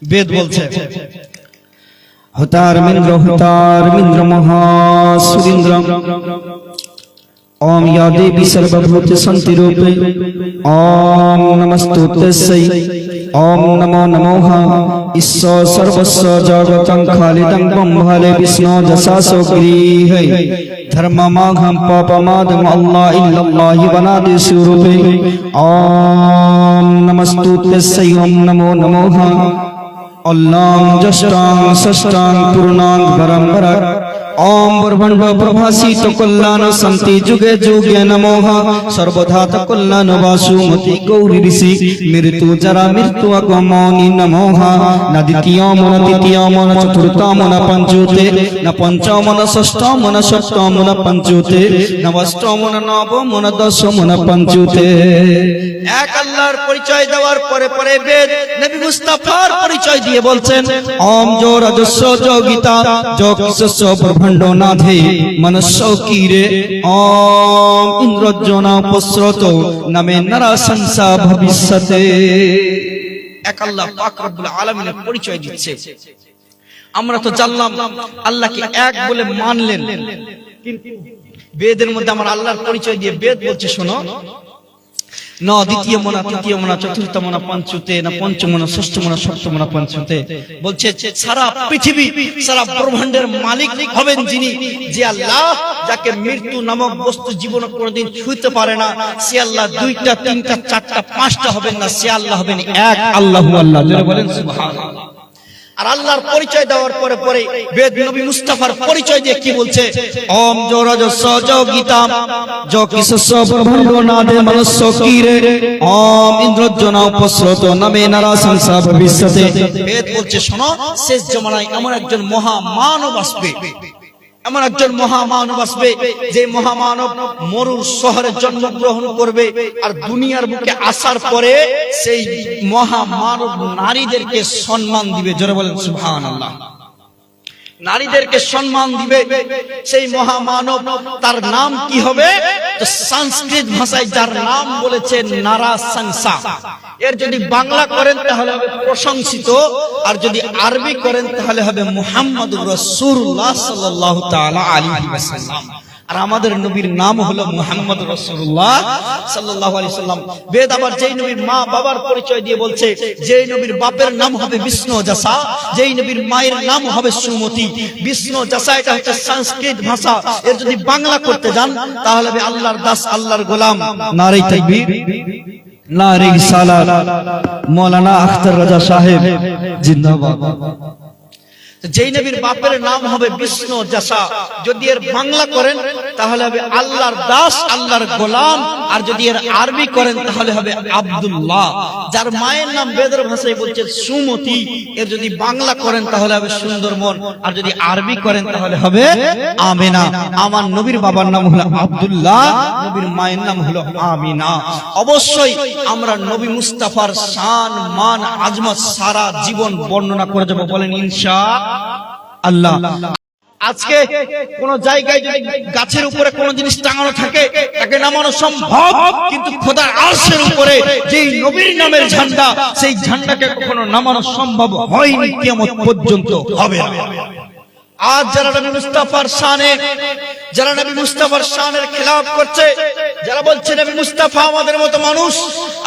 বেদ বলছে হতার মিন্দ্র মহা সুরিন্দ্রম ओम या देवी सर्वभूत संति रूपे ओम नमस्तुते ओम नमो नमोः ईश्वर सर्वस्व जगतं खालिदं ब्रह्मले विष्णु जसासो गृहे धर्ममाघं पापमादं अल्लाह इल्लल्लाहि वनादि स्वरूपे ओम नमस्तुते ओम नमो नमोः अल्लाह जष्टां षष्टां पूर्णां परम्परा ओम ब्रह्मण्ड प्रभासित कल्याण संति जुगे जुगे नमोः सर्वधात कल्याण वासुमति गौरी ऋषि मृत्यु जरा मृत्यु अगमनि नमोः न द्वितीय मन तृतीय मन चतुर्थ मन पंचुते न पंचम मन षष्ठम मन सप्तम मन पंचुते न अष्टम मन नवम मन दशम मन पंचुते এক আল্লাহর পরিচয় দেওয়ার পরে পরে বেদ নবী মুস্তাফার পরিচয় দিয়ে বলছেন ওম জো রাজস্ব জো গীতা জো কিসস্ব ব্রহ্মাণ্ড নাথে মনস্য কিরে ওম ইন্দ্রজনা প্রস্রত নামে নরা সংসা ভবিষ্যতে। এক আল্লাহ পাক রব্বুল আলামিনের পরিচয় দিচ্ছে। আমরা তো জানলাম আল্লাহকে এক বলে মানলেন, কিন্তু বেদের মধ্যে আমার আল্লাহর পরিচয় দিয়ে বেদ বলছে শোনো न द्वितीय मना तृतीय मना चतुर्थ मना पंचुते न पंचम मना षष्ठ मना सप्तम मना पंचुते বলছে সারা পৃথিবী সারা ব্রহ্মাণ্ডের মালিক হবেন যিনি, যে আল্লাহ যাকে মৃত্যু নামক বস্তু জীবন কোনোদিন ছুঁতে পারে না, সে আল্লাহ দুইটা তিনটা চারটা পাঁচটা হবেন না, সে আল্লাহ হবেন এক আল্লাহু আল্লাহ। যারা বলেন সুবহানাল্লাহ। আর আল্লাহর পরিচয় দেওয়ার পরে পরে বেদ নবী মুস্তাফার পরিচয় দিয়ে কি বলছে ওম জো রাজস্ব জো গীতা জো কিসস্ব ব্রহ্মাণ্ড নাদে মনস্য কিরে ওম ইন্দ্রজনা প্রস্রত নামে নরা সংসা ভবিষ্যতে। বেদ বলছে শোনো শেষ জমানায় এমন একজন মহামানব আসবে, এমন একজন মহামানব আসবে যে মহামানব মরুর শহরে জন্মগ্রহণ করবে, আর দুনিয়ার বুকে আসার পরে সেই মহামানব নারীদেরকে সম্মান দিবে। জোরে বলেন সুবহানাল্লাহ। নারীদেরকে সম্মান দিবে সেই মহামানব, তার নাম কি হবে? তো সংস্কৃত ভাষায় যার নাম বলেছে নারা সংসা, এর যদি বাংলা করেন তাহলে হবে প্রশংসিত, আর যদি আরবি করেন তাহলে হবে মুহাম্মদুর রাসূলুল্লাহ সাল্লাল্লাহু তাআলা আলাইহি ওয়াসাল্লাম। আর আমাদের নবীর নাম হলো মুহাম্মদ রাসূলুল্লাহ সাল্লাল্লাহু আলাইহি ওয়াসাল্লাম। বেদ আবার যেই নবীর মা বাবার পরিচয় দিয়ে বলছে যেই নবীর বাপের নাম হবে বিষ্ণু জাসা, যেই নবীর মায়ের নাম হবে সুমতি। বিষ্ণু জাসা এটা হচ্ছে সংস্কৃত ভাষা, এর যদি বাংলা করতে যান তাহলে হবে আল্লাহর দাস আল্লাহর গোলাম। নারে তাকবীর, নারে রিসালাত, মাওলানা আখতার রাজা সাহেব জিন্দাবাদ। যেই নবীর বাপের নাম হবে বিষ্ণু জাসা, যদি এর বাংলা করেন তাহলে হবে আল্লাহর দাস আল্লাহর গোলাম, আর যদি এর আরবি করেন তাহলে হবে আব্দুল্লাহ। যার মায়ের নাম বেদের ভাষায় বলছে সুমতি, এর যদি বাংলা করেন তাহলে হবে সুন্দরমন, আর যদি আরবি করেন তাহলে হবে আমিনা। আমার নবীর বাবার নাম হলো আব্দুল্লাহ, নবীর মায়ের নাম হলো আমিনা। অবশ্যই আমরা নবী মুস্তাফার শান মান আজমত সারা জীবন বর্ণনা করে যাব, বলেন ইনশাআল্লাহ। আজকে কোন জায়গায় যদি গাছের উপরে কোন জিনিস টাঙানো থাকে তাকে নামানো সম্ভব, কিন্তু খোদার আরশের উপরে যেই নবীর নামের ঝান্ডা, সেই ঝান্ডাকে কখনো নামানো সম্ভব হয়নি, কিয়ামত পর্যন্ত হবে না। আজ যারা নবী মুস্তাফার শানে, যারা নবী মুস্তাফার শানের খেলাফ করছে, যারা বলছে নবী মুস্তাফা আমাদের মতো মানুষ,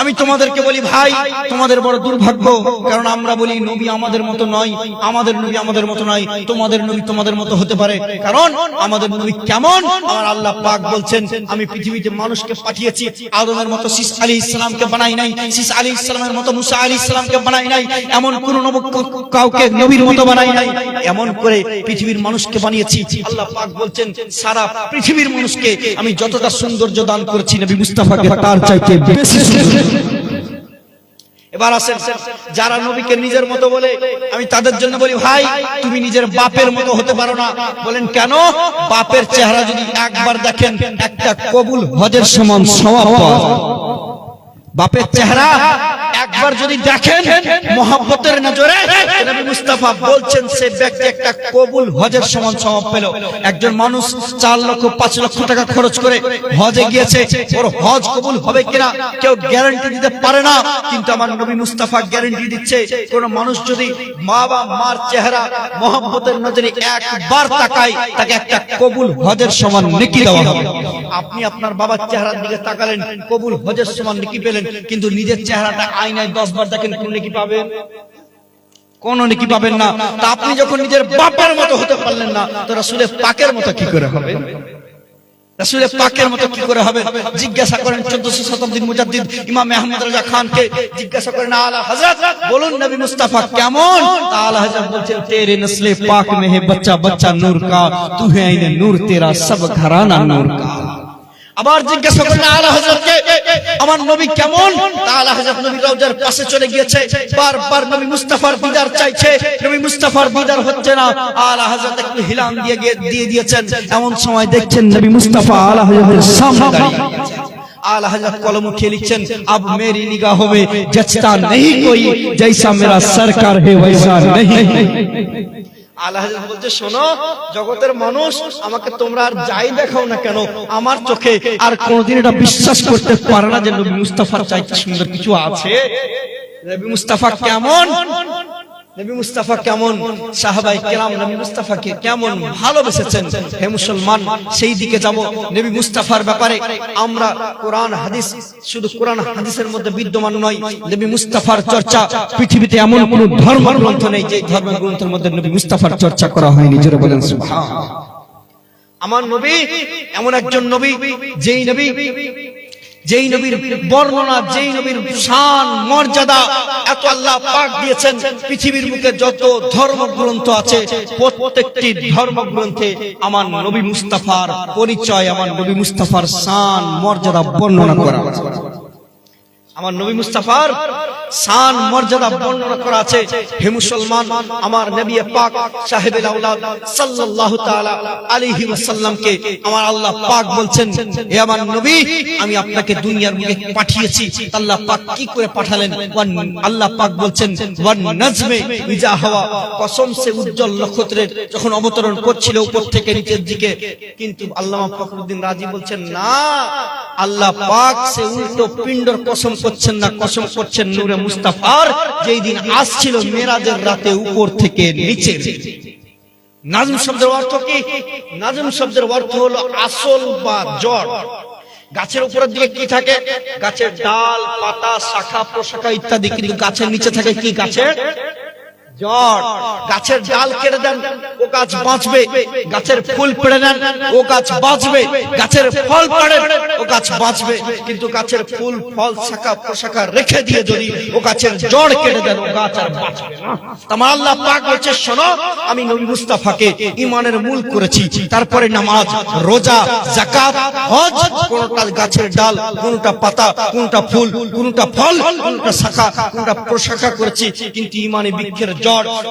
আমি তোমাদেরকে বলি ভাই তোমাদের বড় দুর্ভাগ্য। কারণ আমরা বলি নবী আমাদের মতো নয়, আমাদের নবী আমাদের মতো নয়, তোমাদের নবী তোমাদের মতো হতে পারে। কারণ আমাদের নবী কেমন? আমার আল্লাহ পাক বলছেন আমি পৃথিবীতে মানুষকে পাঠিয়েছি, আদমের মতো শীষ আলাইহিস সালামকে বানাই নাই, শীষ আলাইহিস সালামের মতো মুসা আলাইহিস সালামকে বানাই নাই, এমন কোন কাউকে নবীর মতো বানাই নাই, এমন করে পৃথিবীর মানুষকে বানিয়েছি। আল্লাহ পাক বলছেন সারা পৃথিবীর মানুষকে আমি যতটা সৌন্দর্য দান করেছি নবী মুস্তাফাকে তার চাইতে বেশি সুন্দর। এবার আসেন যারা নবীকে নিজের মতো বলে, আমি তাদের জন্য বলি ভাই তুমি নিজের বাপের মতো হতে পারো না। বলেন কেন? বাপের চেহারা যদি একবার দেখেন একটা কবুল হজের সমান সওয়াব পাওয়া যায়। বাপের চেহারা একবার যদি দেখেন মহব্বতের নজরে নবী মুস্তাফা বলছেন সে ব্যক্তি একটা কবুল হজের সমান সওয়াব পেল। একজন মানুষ 4 লক্ষ 5 লক্ষ টাকা খরচ করে হজে গিয়েছে, ওর হজ কবুল হবে কিনা কেউ গ্যারান্টি দিতে পারে না, কিন্তু আমার নবী মুস্তাফা গ্যারান্টি দিচ্ছে কোন মানুষ যদি মা বা মার চেহারা মহব্বতের নজরে একবার তাকায় তাকে একটা কবুল হজের সমান নেকি দেওয়া হবে। আপনি আপনার বাবার চেহারার দিকে তাকালেন, কবুল হজের সমান নেকি পেলেন, কিন্তু নিজের চেহারাটা আয়নায় 10 বার দেখেন, কোন নেকি পাবেন? কোন নেকি পাবেন না। তা আপনি যখন নিজের বাপের মতো হতে পারলেন না, তো রাসূলের পাকের মতো কি করে হবে? রাসূলের পাকের মতো কি করে হবে? জিজ্ঞাসা করেন 1400 শতাব্দীর মুজাদ্দিদ ইমাম আহমদ রাজা খানকে, জিজ্ঞাসা করেন আলা হযরত বলুন নবী মুস্তাফা কেমন? আলা হযরত বলছেন তেরে নসলে পাক মে হে বাচ্চা বাচ্চা নূর কা, তু হে আইনে নূর তেরা সব ঘরানা নূর কা। আবার জিজ্ঞাসা করেন আলা হযরতকে আমার নবী কেমন? আলা হযরত নবী রওজার পাশে চলে গিয়েছে, বারবার নবী মুস্তাফার দিদার চাইছে, নবী মুস্তাফার দিদার হচ্ছে না। আলা হযরত একটু হিলান দিয়ে দিয়েছেন, এমন সময় দেখছেন নবী মুস্তাফা আলা হযরতের সামনে দাঁড়িয়ে আছেন। आला हज़रत कलम उठे लिखছেন अब मेरी निगाहों में जचता नहीं कोई जैसा मेरा सरकार है वैसा नहीं। আলা হযরত বলতে শোনো জগতের মানুষ, আমাকে তোমরা আর যাই দেখাও না কেন, আমার চোখে আর কোনদিন এটা বিশ্বাস করতে পারে না যে নবী মুস্তাফার চাইতে সুন্দর কিছু আছে। নবী মুস্তাফা কেমন? নবী মুস্তাফা কেমন? সাহাবায়ে কেরাম নবী মুস্তাফাকে কেমন ভালোবেসেছেন। হে মুসলমান, সেই দিকে যাব। নবী মুস্তাফার ব্যাপারে আমরা কোরআন হাদিস, শুধু কোরআন হাদিসের মধ্যে বিদ্যমান নয়, নবী মুস্তাফার চর্চা পৃথিবীতে এমন কোন ধর্মগ্রন্থ নেই যে ধর্মগ্রন্থের মধ্যে নবী মুস্তাফার চর্চা করা হয়নি। জোরে বলেন সুবহানাল্লাহ। আমার নবী এমন একজন নবী, যেই নবীর বর্ণনা, যেই নবীর শান মর্যাদা এত আল্লাহ পাক দিয়েছেন। পৃথিবীর বুকে যত ধর্মগ্রন্থ আছে প্রত্যেকটি ধর্মগ্রন্থে আমার নবী মুস্তাফার পরিচয়, আমার নবী মুস্তাফার শান মর্যাদা বর্ণনা করা আছে। আমার নবী মুস্তাফার শান মর্যাদা বর্ণনা করা আছে। হে মুসলমান, আমার নবী পাক সাহেবুল আওলাদ সাল্লাল্লাহু তাআলা আলাইহি ওয়াসাল্লামকে আমার আল্লাহ পাক বলছেন, হে আমার নবী, আমি আপনাকে দুনিয়ার বুকে পাঠিয়েছি। আল্লাহ পাক কি করে পাঠালেন? আল্লাহ পাক বলছেন ওয়ান নাজমে ইজা হাওয়া, কসম সে উজ্জ্বল নক্ষত্রের যখন অবতরণ করছিল উপর থেকে নিচের দিকে। কিন্তু আল্লামা ফখরুদ্দিন রাজি বলছেন না, আল্লাহ পাক সে উল্টো পিণ্ডর কসম করছেন না, কসম করছেন নূরে মুস্তাফার, যেই দিন আসছিল মেরাজের রাতে উপর থেকে নিচে। নাজম শব্দের অর্থ কি? নাজম শব্দের অর্থ হলো আসল বা জড়। গাছের উপরের দিকে কি থাকে? গাছের ডাল, পাতা, শাখা প্রশাখা ইত্যাদি, কিন্তু গাছের নিচে থাকে কি? গাছের জড়। গাছের ডাল কেটে দেন, ও গাছ বাঁচবে। গাছের ফুল পেড়ে নেন, ও গাছ বাঁচবে। গাছের ফল পাড়েন, ও গাছ বাঁচবে। কিন্তু গাছের ফুল, ফল, শাখা প্রশাখা রেখে দিয়ে যদি ও গাছের জড় কেটে দেন, ও গাছ আর বাঁচবে না। আমার আল্লাহ পাক বলছে, শোনো, আমি নবী মুস্তাফাকে ঈমানের মূল করেছি, তারপরে নামাজ, রোজা, যাকাত, হজ। কোনটা গাছের ডাল, কোনটা পাতা, কোনটা ফুল, কোনটা ফল, কোনটা শাখা, কোনটা প্রশাখা করেছি, কিন্তু ঈমানে বৃক্ষের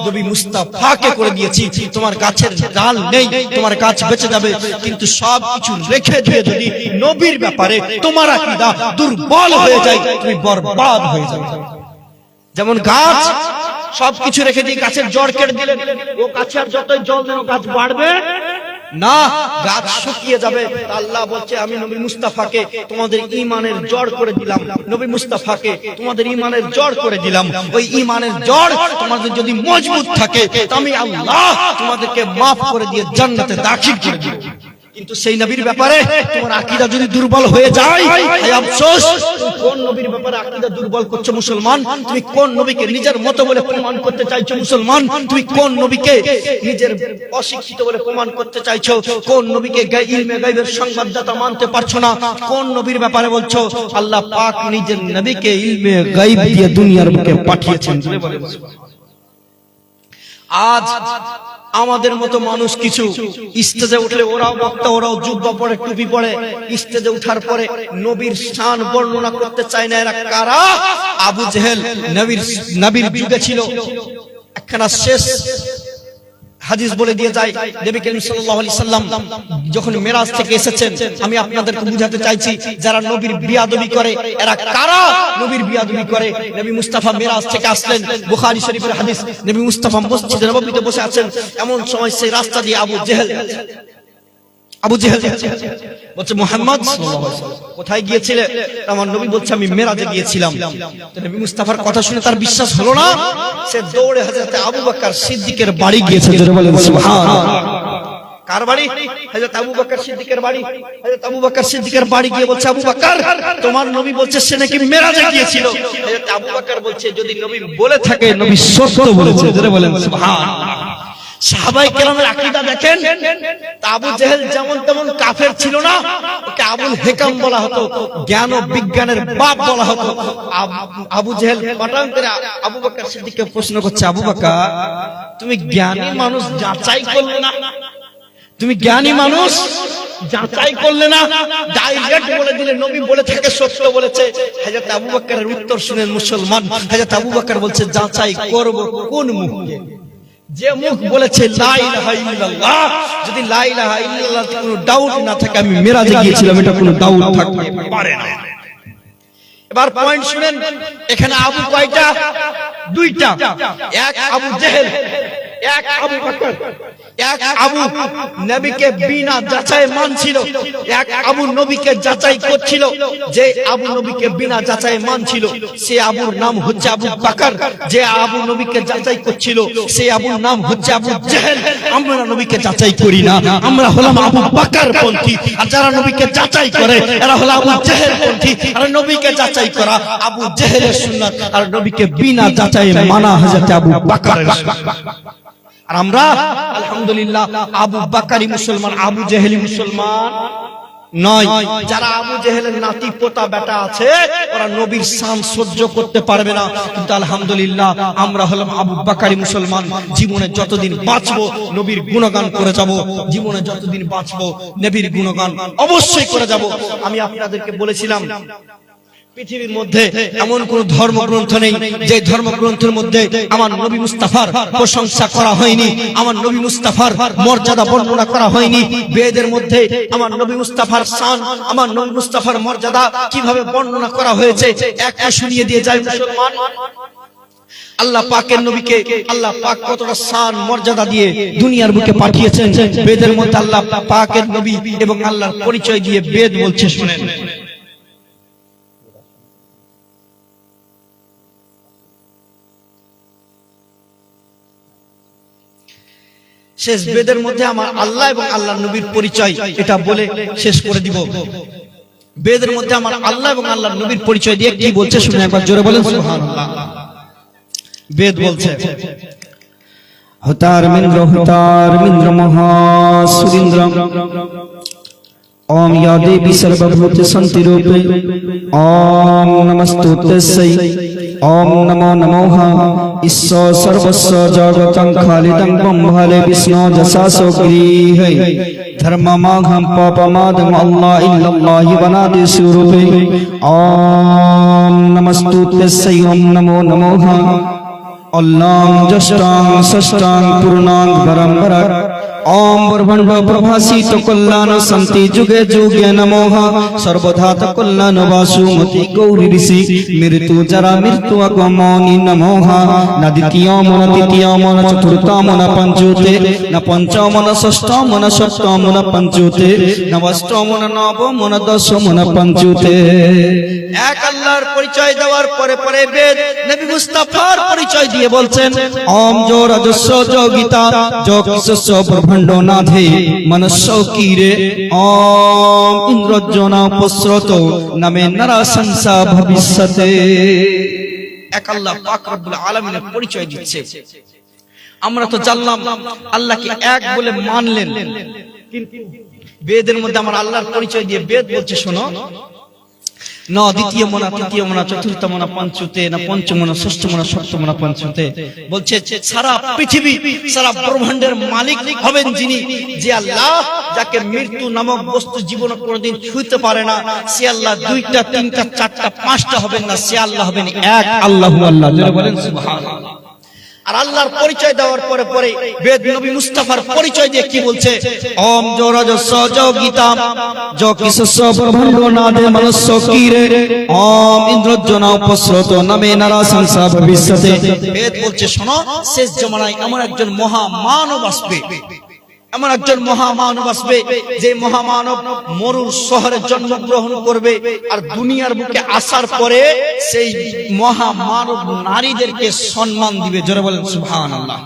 নবী মুস্তাফাকে করে দিয়েছি। তোমার গাছের ডাল নেই, তোমার গাছ বেঁচে যাবে, কিন্তু সবকিছু রেখে দিয়ে যদি নবীর ব্যাপারে তোমার আকীদা দুর্বল হয়ে যায়, তুমি বরবাদ হয়ে যাবে। যেমন গাছ সবকিছু রেখে দিয়ে গাছের জড় কেটে দিলেন, ও গাছে আর যতই জল দেন গাছ বাড়বে না, গাছ শুকিয়ে যাবে। আল্লাহ বলছে, আমি নবী মুস্তাফাকে তোমাদের ঈমানের জড় করে দিলাম, নবী মুস্তাফাকে তোমাদের ঈমানের জড় করে দিলাম। ওই ঈমানের জড় তোমাদের যদি মজবুত থাকে, আমি আল্লাহ তোমাদেরকে maaf করে দিয়ে জান্নাতে দাখিল করে দেব। কিন্তু সেই নবীর ব্যাপারে তোমার আকীদা যদি দুর্বল হয়ে যায়, এই আফসোস, তুমি কোন নবীর ব্যাপারে আকীদা দুর্বল করছো মুসলমান? তুমি কোন নবীকে নিজের মতো বলে প্রমাণ করতে চাইছো মুসলমান? তুমি কোন নবীকে নিজের অশিক্ষিত বলে প্রমাণ করতে চাইছো? কোন নবীকে ইলমে গায়বের সংবাদদাতা মানতে পারছো না? কোন নবীর ব্যাপারে বলছো আল্লাহ পাক নিজের নবীকে ইলমে গায়ব দিয়ে দুনিয়ার বুকে পাঠিয়েছেন? আজ আমাদের মতো মানুষ কিছু স্টেজে উঠলে ওরাও বক্তা, ওরাও জুব্বা পরে, টুপি পরে, স্টেজে উঠার পরে নবীর শান বর্ণনা করতে চায় না। এরা কারা? আবু জেহেল নবীর যুগে ছিল, একখানা শেষ হাদিস বলে দিয়ে যায় নবী করিম সাল্লাল্লাহু আলাইহি সাল্লাম যখন মেরাজ থেকে এসেছেন, আমি আপনাদেরকে বুঝাতে চাইছি যারা নবীর বিয়াদবি করে এরা কারা নবীর বিয়াদবি করে। নবী মুস্তাফা মেরাজ থেকে আসলেন, বুখারী শরীফের হাদিস, নবী মুস্তাফা মসজিদে নববীতে বসে আছেন, এমন সময় সেই রাস্তা দিয়ে আবু জেহেল বলছে মুহাম্মদ সাল্লাল্লাহু আলাইহি ওয়াসাল্লাম কোথায় গিয়েছিলে? আমার নবী বলছে আমি মেরাজে গিয়েছিলাম। তো নবী মুস্তাফার কথা শুনে তার বিশ্বাস হলো না, সে দৌড়ে হযরত আবু বকর সিদ্দিকের বাড়ি গিয়েছে। জোরে বলেন সুবহানাল্লাহ। কার বাড়ি? হযরত আবু বকর সিদ্দিকের বাড়ি। হযরত আবু বকর সিদ্দিকের বাড়ি গিয়ে বলছে আবু বকর তোমার নবী বলছে সে নাকি মেরাজে গিয়েছিল। হযরত আবু বকর বলছে যদি নবী বলে থাকে নবী সত্য বলেছে। জোরে বলেন সুবহানাল্লাহ। সাহাবায়ে কেরামের আকীদা দেখেন, আবু জেহেল যেমন তেমন কাফের ছিল না, ওকে আবুল হেকাম বলা হতো, জ্ঞান ও বিজ্ঞানের বাপ বলা হতো। আবু জেহেল পাঠান করে আবু বকর সিদ্দিককে প্রশ্ন করছে, আবু বকর তুমি জ্ঞানী মানুষ যাচাই করলে না? তুমি জ্ঞানী মানুষ যাচাই করলে না? ডাইরেক্ট বলে দিলে নবী বলে থাকে সত্য বলেছে। হযরত আবু বকরের উত্তর শুনে মুসলমান হযরত আবু বকর বলছে যাচাই করব কোন মুখে? যে মুখ বলেছে লা ইলাহা ইল্লাল্লাহ, যদি লা ইলাহা ইল্লাল্লাহ কোনো ডাউট না থাকে আমি মেরাজে গিয়েছিলাম, এটা কোনো ডাউট থাকতে পারে না। এবার পয়েন্ট শুনেন, এখানে আবু কয়টা? দুইটা। এক আবু জেহেল, এক আবু বকর। এক আবু নবীকে বিনা যাচাই মানছিল, এক আবু নবীকে যাচাই করছিল। যে আবু নবীকে বিনা যাচাই মানছিল সে আবুর নাম হচ্ছে আবু বকর, যে আবু নবীকে যাচাই করছিল সে আবুর নাম হচ্ছে আবু জেহেল। আমরা নবীকে যাচাই করি না, আমরা হলাম আবু বকর পন্থী, আর যারা নবীকে যাচাই করে এরা হলো আবু জেহেল পন্থী। আর নবীকে যাচাই করা আবু জেহেলের সুন্নাত, আর নবীকে বিনা যাচাই মানা হযরত আবু বকরের সুন্নাত। আর আমরা আলহামদুলিল্লাহ আবু বকরি মুসলমান, আবু জেহেলি মুসলমান নয়। যারা আবু জেহেলের নাতি পোতা বেটা আছে ওরা নবীর শান সহ্য করতে পারবে না, কিন্তু আলহামদুলিল্লাহ আমরা হলাম আবু বকরি মুসলমান। জীবনে যতদিন বাঁচবো নবীর গুণগান করে যাব, জীবনে যতদিন বাঁচবো নবীর গুণগান অবশ্যই করে যাব। আমি আপনাদেরকে বলেছিলাম পৃথিবীর মধ্যে এমন কোন ধর্মগ্রন্থ নেই যে ধর্মগ্রন্থের মধ্যে আমার নবী মুস্তাফার প্রশংসা করা হয়নি, আমার নবী মুস্তাফার মর্যাদা বর্ণনা করা হয়নি। বেদের মধ্যে আমার নবী মুস্তাফার শান, আমার নবী মুস্তাফার মর্যাদা কিভাবে বর্ণনা করা হয়েছে একটা শুনিয়ে দিয়ে যায় মুসলমান। আল্লাহ পাকের নবীকে আল্লাহ পাক কতটা শান মর্যাদা দিয়ে দুনিয়ার বুকে পাঠিয়েছেন। বেদের মধ্যে আল্লাহ পাকের নবী এবং আল্লাহর পরিচয় দিয়ে বেদ বলছে, শুনেন। শেষ বেদের মধ্যে আমার আল্লাহ এবং আল্লাহর নবীর পরিচয় এটা বলে শেষ করে দিব। বেদের মধ্যে আমার আল্লাহ এবং আল্লাহর নবীর পরিচয় দিয়ে কি বলছে শুনে একবার জোরে বলেন সুবহানাল্লাহ। বেদ বলছে হতার মিন্দ্র মহা সুরিন্দ্র ओम या देवी सर्वभूत संति रूपे ओम नमस्तुते ओम नमो नमोः ईश्वर सर्वस्व जगतं खालिदं ब्रह्मले विष्णु जसासो गृहे धर्ममाघं पापमादं अल्लाह इल्लल्लाह वनादि स्वरूपे ओम नमस्तुते ओम नमो नमोः अल्लाह जष्टां षष्टां पूर्णां परम्परा ओम ब्रह्मांड प्रभासित कल्याण संति जुगे जुगे नमोः सर्वधात कल्याण वासुमति गौरी ऋषि मृत्यु जरा मृत्यु अगमनि नमोः न द्वितीय मन तृतीय मन चतुर्थ मन पंचुते न पंचम मन षष्ठ मन सप्तम मन पंचुते न अष्टम मन नवम मन दशम मन पंचुते। এক আল্লাহর পরিচয় দেওয়ার পরে পরে বেদ নবী মুস্তাফার পরিচয় দিয়ে বলছেন ওম জো রাজস্ব যোগিতা যোগস্ব ব্রহ্মাণ্ড নাথে মনস্য কিরে ওম ইন্দ্রজনা প্রস্রত নামে নরা সংসা ভবিষ্যতে। এক আল্লাহ পাক রব্বুল আলামিনের পরিচয় দিচ্ছে। আমরা তো জানলাম আল্লাহকে এক বলে মানলেন, কিন্তু বেদের মধ্যে আমার আল্লাহর পরিচয় দিয়ে বেদ বলছে শোনো, न द्वितीय मना तृतीय मना चतुर्थ मना पंचुते न पंचम मना षष्ठ मना सप्तम मना पंचुते বলছে সারা পৃথিবী সারা ব্রহ্মাণ্ডের মালিক হবেন যিনি, যে আল্লাহ যাকে মৃত্যু নামক বস্তু জীবনে কোনোদিন ছুঁতে পারে না, সে আল্লাহ দুইটা তিনটা চারটা পাঁচটা হবেন না, সে আল্লাহ হবেন এক আল্লাহু আল্লাহ। জোরে বলেন সুবহানাল্লাহ। আর আল্লাহর পরিচয় দেওয়ার পরে পরে বেদ নবী মুস্তাফার পরিচয় দিয়ে কি বলছে? ওম জোরাজ সহযোগিতাম জ কিসস ব্রহ্মাণ্ড নাদে মনস্য কিরে ওম ইন্দ্রজনা উপস্রত নামে নারা সংসা ভবিষ্যতে। বেদ বলছে শোনো, শেষ জমানায় এমন একজন মহামানব আসবে, এমন একজন মহামানব আসবে যে মহামানব মরুর শহরে জন্মগ্রহণ করবে, আর দুনিয়ার বুকে আসার পরে সেই মহামানব নারীদেরকে সম্মান দিবে। জোরে বলেন সুবহানাল্লাহ।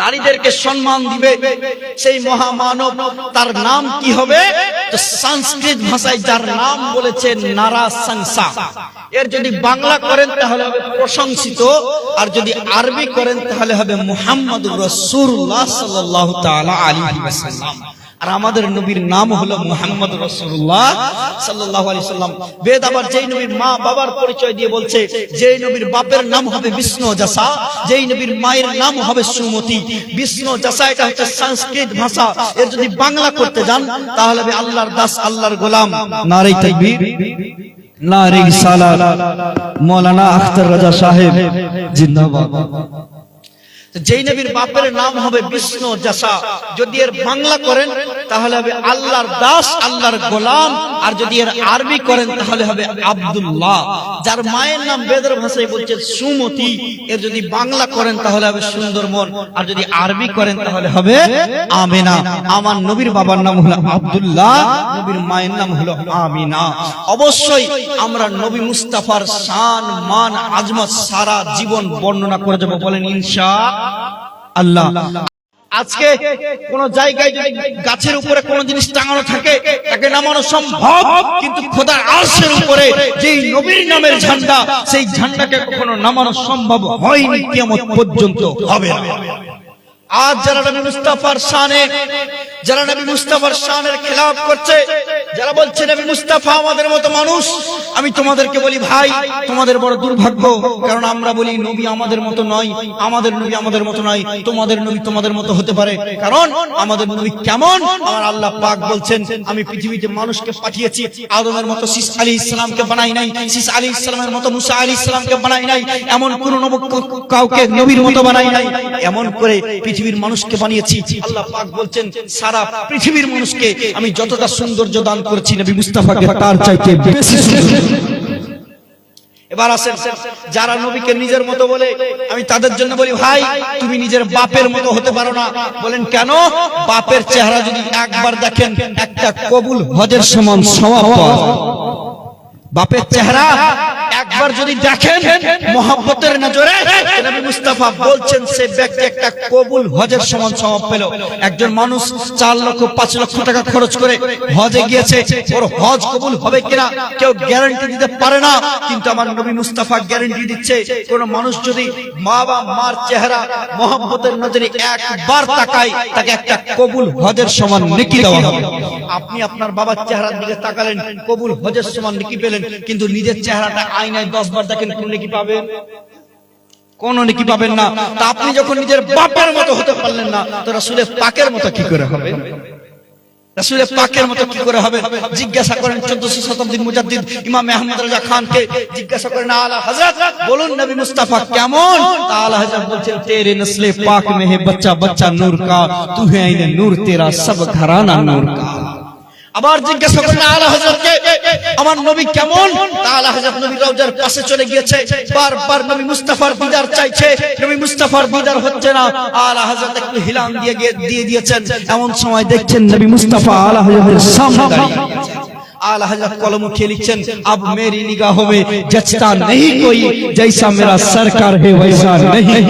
নারীদেরকে সম্মান দিবে সেই মহামানব। তার নাম কি হবে? তো সংস্কৃত ভাষায় যার নাম বলেছে নারা সংসা, এর যদি বাংলা করেন তাহলে হবে প্রশংসিত, আর যদি আরবি করেন তাহলে হবে মুহাম্মদুর রাসূলুল্লাহ সাল্লাল্লাহু তাআলা আলাইহি ওয়াসাল্লাম। আর আমাদের নবীর নাম হলো মুহাম্মদ রাসূলুল্লাহ সাল্লাল্লাহু আলাইহি সাল্লাম। বেদ আবার যেই নবীর মা বাবার পরিচয় দিয়ে বলছে, যেই নবীর বাপের নাম হবে বিষ্ণু জাসা, যেই নবীর মায়ের নাম হবে সুমতি। বিষ্ণু জাসা এটা হচ্ছে সংস্কৃত ভাষা, এর যদি বাংলা করতে যান তাহলে হবে আল্লাহর দাস, আল্লাহর গোলাম। নারে তাকবীর, নারে রিসালাত, মাওলানা আখতার রাজা সাহেব জিন্দাবাদ। যেই নবীর বাপের নাম হবে বিষ্ণু জাসা, যদি এর বাংলা করেন তাহলে হবে আল্লাহর দাস, আল্লাহর গোলাম, আর যদি এর আরবি করেন তাহলে হবে আব্দুল্লাহ। যার মায়ের নাম বেদের ভাষায় বলছে সুমতি, এর যদি বাংলা করেন তাহলে হবে সুন্দরবন, আর যদি আরবি করেন তাহলে হবে আমিনা। আমার নবীর বাবার নাম হলো আব্দুল্লাহ, নবীর মায়ের নাম হলো আমিনা। অবশ্যই আমরা নবী মুস্তাফার শান মান আজমত সারা জীবন বর্ণনা করে যাব, বলেন ইনশাআল্লাহ। আজকে কোন জায়গায় যদি গাছের উপরে কোন জিনিস টাঙানো থাকে তাকে নামানো সম্ভব, কিন্তু খোদার আরশের উপরে যেই নবীর নামের ঝান্ডা, সেই ঝান্ডাকে কখনো নামানো সম্ভব হয়নি, কিয়ামত পর্যন্ত হবে না। আজ যারা নবী মুস্তাফার শানে, যারা নবী মুস্তাফার শানের খেলাফ করছে, যারা বলছে নবী মুস্তাফা আমাদের মতো মানুষ, আমি তোমাদেরকে বলি ভাই, তোমাদের বড় দুর্ভাগ্য। কারণ আমরা বলি নবী আমাদের মতো নয়, আমাদের নবী আমাদের মতো নয়, তোমাদের নবী তোমাদের মতো হতে পারে। কারণ আমাদের নবী কেমন? আমার আল্লাহ পাক বলছেন, আমি পৃথিবীতে মানুষকে পাঠিয়েছি, আদমের মতো শীস আলাইহিস সালামকে বানাই নাই, শীস আলাইহিস সালামের মতো মুসা আলাইহিস সালামকে বানাই নাই, এমন কোন কাউকে নবীর মতো বানাই নাই। এমন করে পৃথিবীর মানুষকে বানিয়েছি। আল্লাহ পাক বলছেন, সারা পৃথিবীর মানুষকে আমি যতটা সৌন্দর্য দান করেছি, নবী মুস্তাফাকে তার চাইতে বেশি সুন্দর। এবার আসেন, যারা নবীকে নিজের মতো বলে, আমি তাদের জন্য বলি ভাই, তুমি নিজের বাপের মতো হতে পারো না। বলেন কেন? বাপের চেহারা যদি একবার দেখেন, একটা কবুল হজের সমান সওয়াব পাওয়া যায়। বাপের চেহারা একবার যদি দেখেন মহব্বতের নজরে, নবী মুস্তাফা বলছেন সে ব্যক্তি একটা কবুল হজের সমান সওয়াব পেল। একজন মানুষ 4 লক্ষ 5 লক্ষ টাকা খরচ করে হজে গিয়েছে, ওর হজ কবুল হবে কিনা কেউ গ্যারান্টি দিতে পারে না, কিন্তু আমার নবী মুস্তাফা গ্যারান্টি দিচ্ছে, কোন মানুষ যদি মা বা মার চেহারা মহব্বতের নজরে একবার তাকায়, তাকে একটা কবুল হজের সমান নেকি দেওয়া হবে। আপনি আপনার বাবার চেহারার দিকে তাকালেন, কবুল হজের সমান নেকি পেলেন, কিন্তু নিজের চেহারাটা আয়নায় 10 বার দেখেন, কোন নেকি পাবেন? কোন নেকি পাবেন না। তা আপনি যখন নিজের বাপের মতো হতে পারলেন না, তো রাসূলের পাকের মতো কি করে হবে? রাসূলের পাকের মতো কি করে হবে? জিজ্ঞাসা করেন 1400 শতাব্দীর মুজাদ্দিদ ইমাম আহমদ রাজা খানকে, জিজ্ঞাসা করেন আলা হযরত, বলুন নবী মুস্তাফা কেমন? আলা হযরত বলছেন, তেরে নসলে পাক মে হে বাচ্চা বাচ্চা নূর কা, তু হে আইনে নূর তেরা সব ঘরানা নূর কা। আবার জিজ্ঞাসা করেন আলা হযরতকে, আমার নবী কেমন? আলা হযরত নবী রওজার পাশে চলে গিয়েছে, বারবার নবী মুস্তাফার দিদার চাইছে, নবী মুস্তাফার দিদার হচ্ছে না। আলা হযরত একটু হিলান দিয়ে দিয়েছেন, এমন সময় দেখছেন নবী মুস্তাফা আলা হযরতের সামনে দাঁড়িয়ে আছেন। आला हज़रत कलम के लिखन, अब मेरी निगाहों में जचता नहीं कोई, जैसा मेरा सरकार है वैसा नहीं।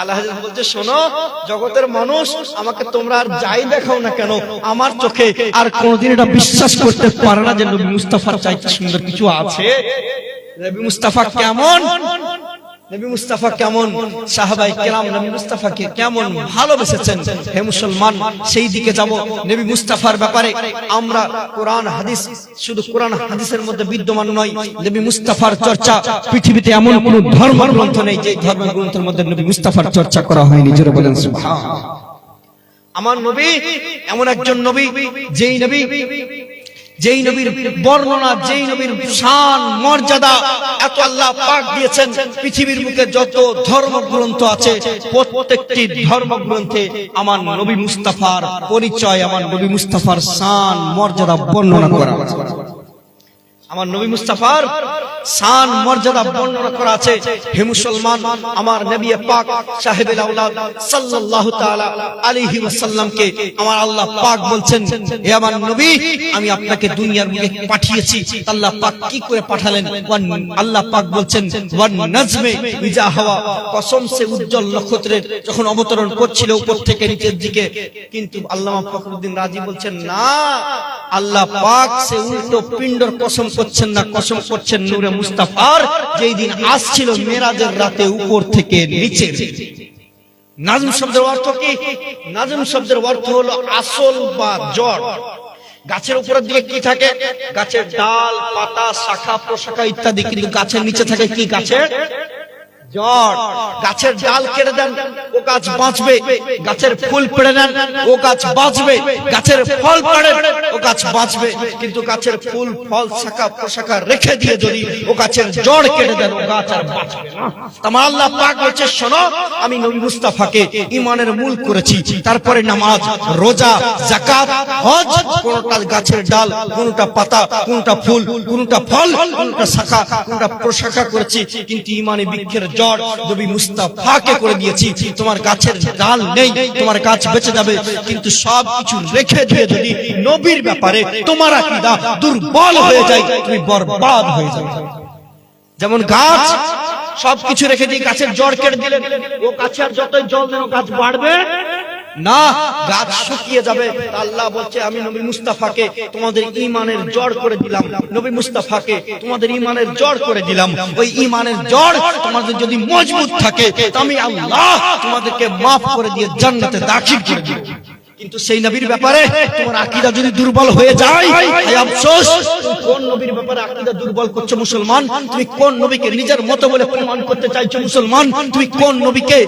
আলা হযরত বলছে, শোনো জগতের মানুষ, আমাকে তোমরা আর যাই দেখাও না কেন, আমার চোখে আর কোনদিন এটা বিশ্বাস করতে পারে না যে নবী মুস্তাফার চাইতে সুন্দর কিছু আছে। নবী মুস্তাফা কেমন? নবী মুস্তাফা কেমন? সাহাবায়ে কেরাম নবী মুস্তাফাকে কেমন ভালোবেসেছেন। হে মুসলমান, সেই দিকে যাব। নবী মুস্তাফার ব্যাপারে আমরা কোরআন হাদিস, শুধু কোরআন হাদিসের মধ্যে বিদ্যমান নয়, নবী মুস্তাফার চর্চা পৃথিবীতে এমন কোন ধর্মগ্রন্থ নেই যে ধর্মগ্রন্থের মধ্যে নবী মুস্তাফার চর্চা করা হয়নি। জোরে বলেন সুবহানাল্লাহ। আমার নবী এমন একজন নবী, যেই নবী যেই নবীর বর্ণনা, যেই নবীর শান মর্যাদা এত আল্লাহ পাক দিয়েছেন। পৃথিবীর বুকে যত ধর্মগ্রন্থ আছে প্রত্যেকটি ধর্মগ্রন্থে আমার নবী মুস্তাফার পরিচয়, আমার নবী মুস্তাফার শান মর্যাদা বর্ণনা করা আছে। আমার নবী মুস্তাফার শান মর্যাদা বর্ণনা করা আছে। হে মুসলমান, আমার নবী পাক সাহেবুল আওলাদ সাল্লাল্লাহু তাআলা আলাইহি ওয়াসাল্লামকে আমার আল্লাহ পাক বলছেন, হে আমার নবী, আমি আপনাকে দুনিয়ার বুকে পাঠিয়েছি। আল্লাহ পাক কি করে পাঠালেন? আল্লাহ পাক বলছেন, ওয়ান নাজমে ইজা হাওয়া, কসম সে উজ্জ্বল নক্ষত্রের যখন অবতরণ করছিল উপর থেকে নিচের দিকে। কিন্তু আল্লামা ফখরুদ্দিন রাজি বলছেন, না, আল্লাহ পাক সে উল্টো পিণ্ডর কসম করছেন না, কসম করছেন নূরে মুস্তাফার, যেই দিন আসছিল মেরাজের রাতে উপর থেকে নিচে। নাজম শব্দের অর্থ কি? নাজম শব্দের অর্থ হলো আসল বা জড়। গাছের উপরের দিকে কি থাকে? গাছের ডাল, পাতা, শাখা প্রশাখা ইত্যাদি। কিন্তু গাছের নিচে থাকে কি? গাছের জড়। গাছের ডাল কেটে দেন, ও গাছ বাঁচবে। গাছের ফুল পেড়ে নেন, ও গাছ বাঁচবে। গাছের ফল পাড়েন, ও গাছ বাঁচবে। কিন্তু গাছের ফুল, ফল, শাখা প্রশাখা রেখে দিয়ে যদি ও গাছের জড় কেটে দেন, ও গাছ আর বাঁচবে না। আমার আল্লাহ পাক বলছে, শোনো, আমি নবী মুস্তাফাকে ঈমানের মূল করেছি। তারপরে নামাজ, রোজা, যাকাত, হজ, কোনটা গাছের ডাল, কোনটা পাতা, কোনটা ফুল, কোনটা ফল, কোনটা শাখা, কোনটা প্রশাখা করেছি। কিন্তু ঈমানে বৃক্ষের জড় নবী মুস্তাফাকে করে দিয়েছি। তোমার গাছের ডাল নেই, তোমার গাছ বেঁচে যাবে, কিন্তু সব কিছু রেখে দিয়ে যদি নবীর ব্যাপারে তোমার আকীদা দুর্বল হয়ে যায়, তুমি বরবাদ হয়ে যাবে। যেমন গাছ সবকিছু রেখে দিয়ে গাছের জড় কেটে দিলেন, ও গাছে আর যতই জল দেন ও গাছ বাড়বে না, গাছ শুকিয়ে যাবে। আল্লাহ বলছে, আমি নবী মুস্তাফাকে তোমাদের ঈমানের জড় করে দিলাম। নবী মুস্তাফাকে তোমাদের ঈমানের জড় করে দিলাম। ওই ঈমানের জড় তোমাদের যদি মজবুত থাকে, আমি আল্লাহ তোমাদেরকে মাফ করে দিয়ে জান্নাতে দাখিল করে দেব। কিন্তু সেই নবীর ব্যাপারে তোমার আকীদা যদি দুর্বল হয়ে যায়, এই আফসোস, কোন নবীর ব্যাপারে আকীদা দুর্বল করছো মুসলমান? তুমি কোন নবীকে নিজের মত বলে প্রমাণ করতে চাইছো মুসলমান? তুমি কোন নবীকে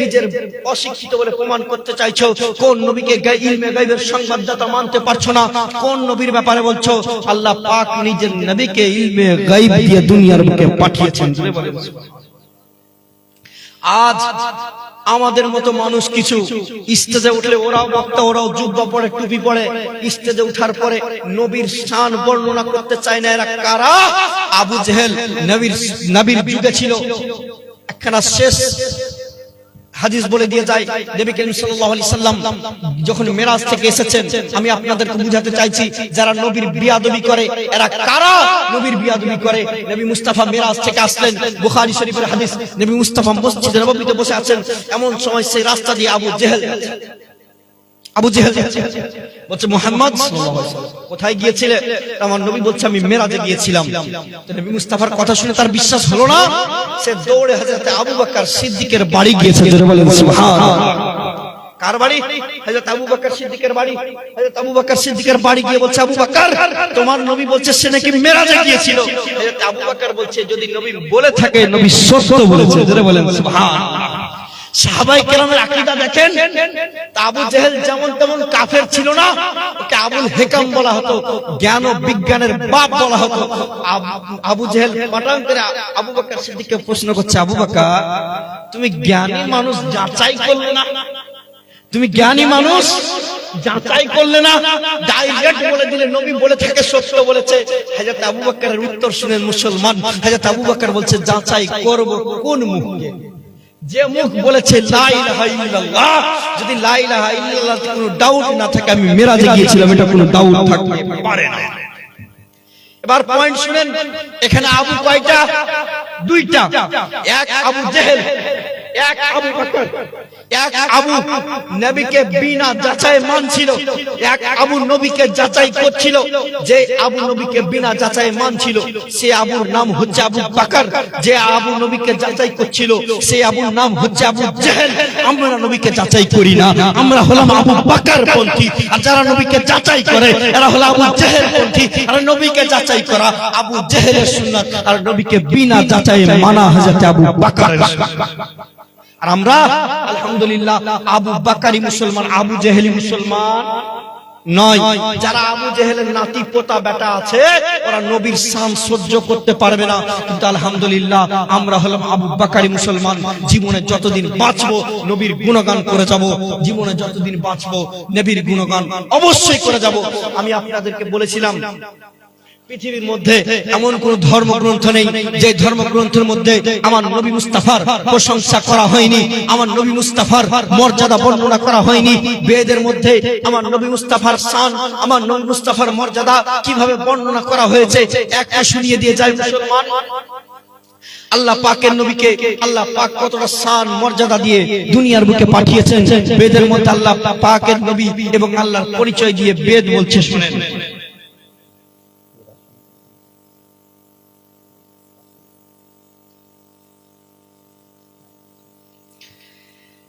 নিজের অশিক্ষিত বলে প্রমাণ করতে চাইছো? কোন নবীকে ইলমে গায়বের সংবাদদাতা মানতে পারছো না? কোন নবীর ব্যাপারে বলছো? আল্লাহ পাক নিজের নবীকে ইলমে গায়ব দিয়ে দুনিয়ার বুকে পাঠিয়েছেন। আজ আমাদের মতো মানুষ কিছু স্টেজে উঠলে ওরাও বক্তা, ওরাও জুব্বা পরে, টুপি পরে, স্টেজে উঠার পরে নবীর শান বর্ণনা করতে চায় না। এরা কারা? আবু জেহেল নবীর যুগে ছিল। একখানা শেষ হাদিস বলে দিয়ে যায়, নবী করিম সাল্লাল্লাহু আলাইহি সাল্লাম যখন মেরাজ থেকে এসেছেন, আমি আপনাদেরকে বুঝাতে চাইছি, যারা নবীর বিয়াদবি করে এরা কারা? নবীর বিয়াদবি করে। নবী মুস্তাফা মেরাজ থেকে আসলেন, বুখারী শরীফের হাদিস, নবী মুস্তাফা মসজিদে নববীতে বসে আছেন। এমন সময় সেই রাস্তা দিয়ে আবু জেহেল বলছে, মুহাম্মদ সাল্লাল্লাহু আলাইহি ওয়াসাল্লাম কোথায় গিয়েছিলে? আমার নবী বলছে, আমি মেরাজে গিয়েছিলাম। তো নবী মুস্তাফার কথা শুনে তার বিশ্বাস হলো না। সে দৌড়ে হযরত আবু বকর সিদ্দিকের বাড়ি গিয়েছে। জোরে বলেন সুবহানাল্লাহ। কার বাড়ি? হযরত আবু বকর সিদ্দিকের বাড়ি। হযরত আবু বকর সিদ্দিকের বাড়ি গিয়ে বলছে, আবু বকর, তোমার নবী বলছে সে নাকি মেরাজে গিয়েছিল। হযরত আবু বকর বলছে, যদি নবী বলে থাকে, নবী সত্য বলেছে। জোরে বলেন সুবহানাল্লাহ। সাহাবায়ে কেরামের আকীদা দেখেন। আবু জেহেল যেমন তেমন কাফের ছিল না, ওকে আবুল হেকাম বলা হতো, জ্ঞান ও বিজ্ঞানের বাপ বলা হতো। আবু জেহেল পাঠান করে আবু বকর সিদ্দিককে প্রশ্ন করছে, আবু বকর, তুমি জ্ঞানী মানুষ যাচাই করলে না? তুমি জ্ঞানী মানুষ যাচাই করলে না? ডাইরেক্ট বলে দিলে নবী বলে থাকে সত্য বলেছে। হযরত আবু বকরের উত্তর শুনেন মুসলমান। হযরত আবু বকর বলছে, যাচাই করব কোন মুখে? যে মুখ বলেছে লা ইলাহা ইল্লাল্লাহ, যদি লা ইলাহা ইল্লাল্লাহ কোনো ডাউট না থাকে, আমি মেরাজে গিয়েছিলাম, এটা কোনো ডাউট থাকতে পারে না। এবার পয়েন্ট শুনেন, এখানে আবু কয়টা? দুইটা। এক আবু জেহেল, এক আবু বকর। এক আবু নবীকে বিনা যাচাই মানছিল, এক আবু নবীকে যাচাই করছিল। যে আবু নবীকে বিনা যাচাই মানছিল সে আবুর নাম হচ্ছে আবু বকর। যে আবু নবীকে যাচাই করছিল সে আবুর নাম হচ্ছে আবু জেহেল। আমরা নবীকে যাচাই করি না, আমরা হলাম আবু বকর পন্থী। আর যারা নবীকে যাচাই করে এরা হলো আবু জেহেল পন্থী। আর নবীকে যাচাই করা আবু জেহেলের সুন্নাত, আর নবীকে বিনা যাচাই মানা হযরত আবু বকরের সুন্নাত। আর আমরা আলহামদুলিল্লাহ আবু বকরি মুসলমান, আবু জেহেলি মুসলমান নয়। যারা আবু জেহেলের নাতি পোতা বেটা আছে ওরা নবীর শান সহ্য করতে পারবে না, কিন্তু আলহামদুলিল্লাহ আমরা হলাম আবু বাকারি মুসলমান। জীবনে যতদিন বাঁচবো নবীর গুণগান করে যাব, জীবনে যতদিন বাঁচবো নবীর গুণগান অবশ্যই করে যাব। আমি আপনাদেরকে বলেছিলাম পৃথিবীর মধ্যে এমন কোন ধর্মগ্রন্থ নেই যে ধর্মগ্রন্থের মধ্যে আমার নবী মুস্তাফার প্রশংসা করা হয়নি, আমার নবী মুস্তাফার মর্যাদা বর্ণনা করা হয়নি। বেদের মধ্যে আমার নবী মুস্তাফার শান, আমার নবী মুস্তাফার মর্যাদা কিভাবে বর্ণনা করা হয়েছে একটা শুনিয়ে দিয়ে যায় মুসলমান। আল্লাহ পাকের নবীকে আল্লাহ পাক কতটা শান মর্যাদা দিয়ে দুনিয়ার বুকে পাঠিয়েছেন। বেদের মধ্যে আল্লাহ পাকের নবী এবং আল্লাহর পরিচয় দিয়ে বেদ বলছে, শুনেন।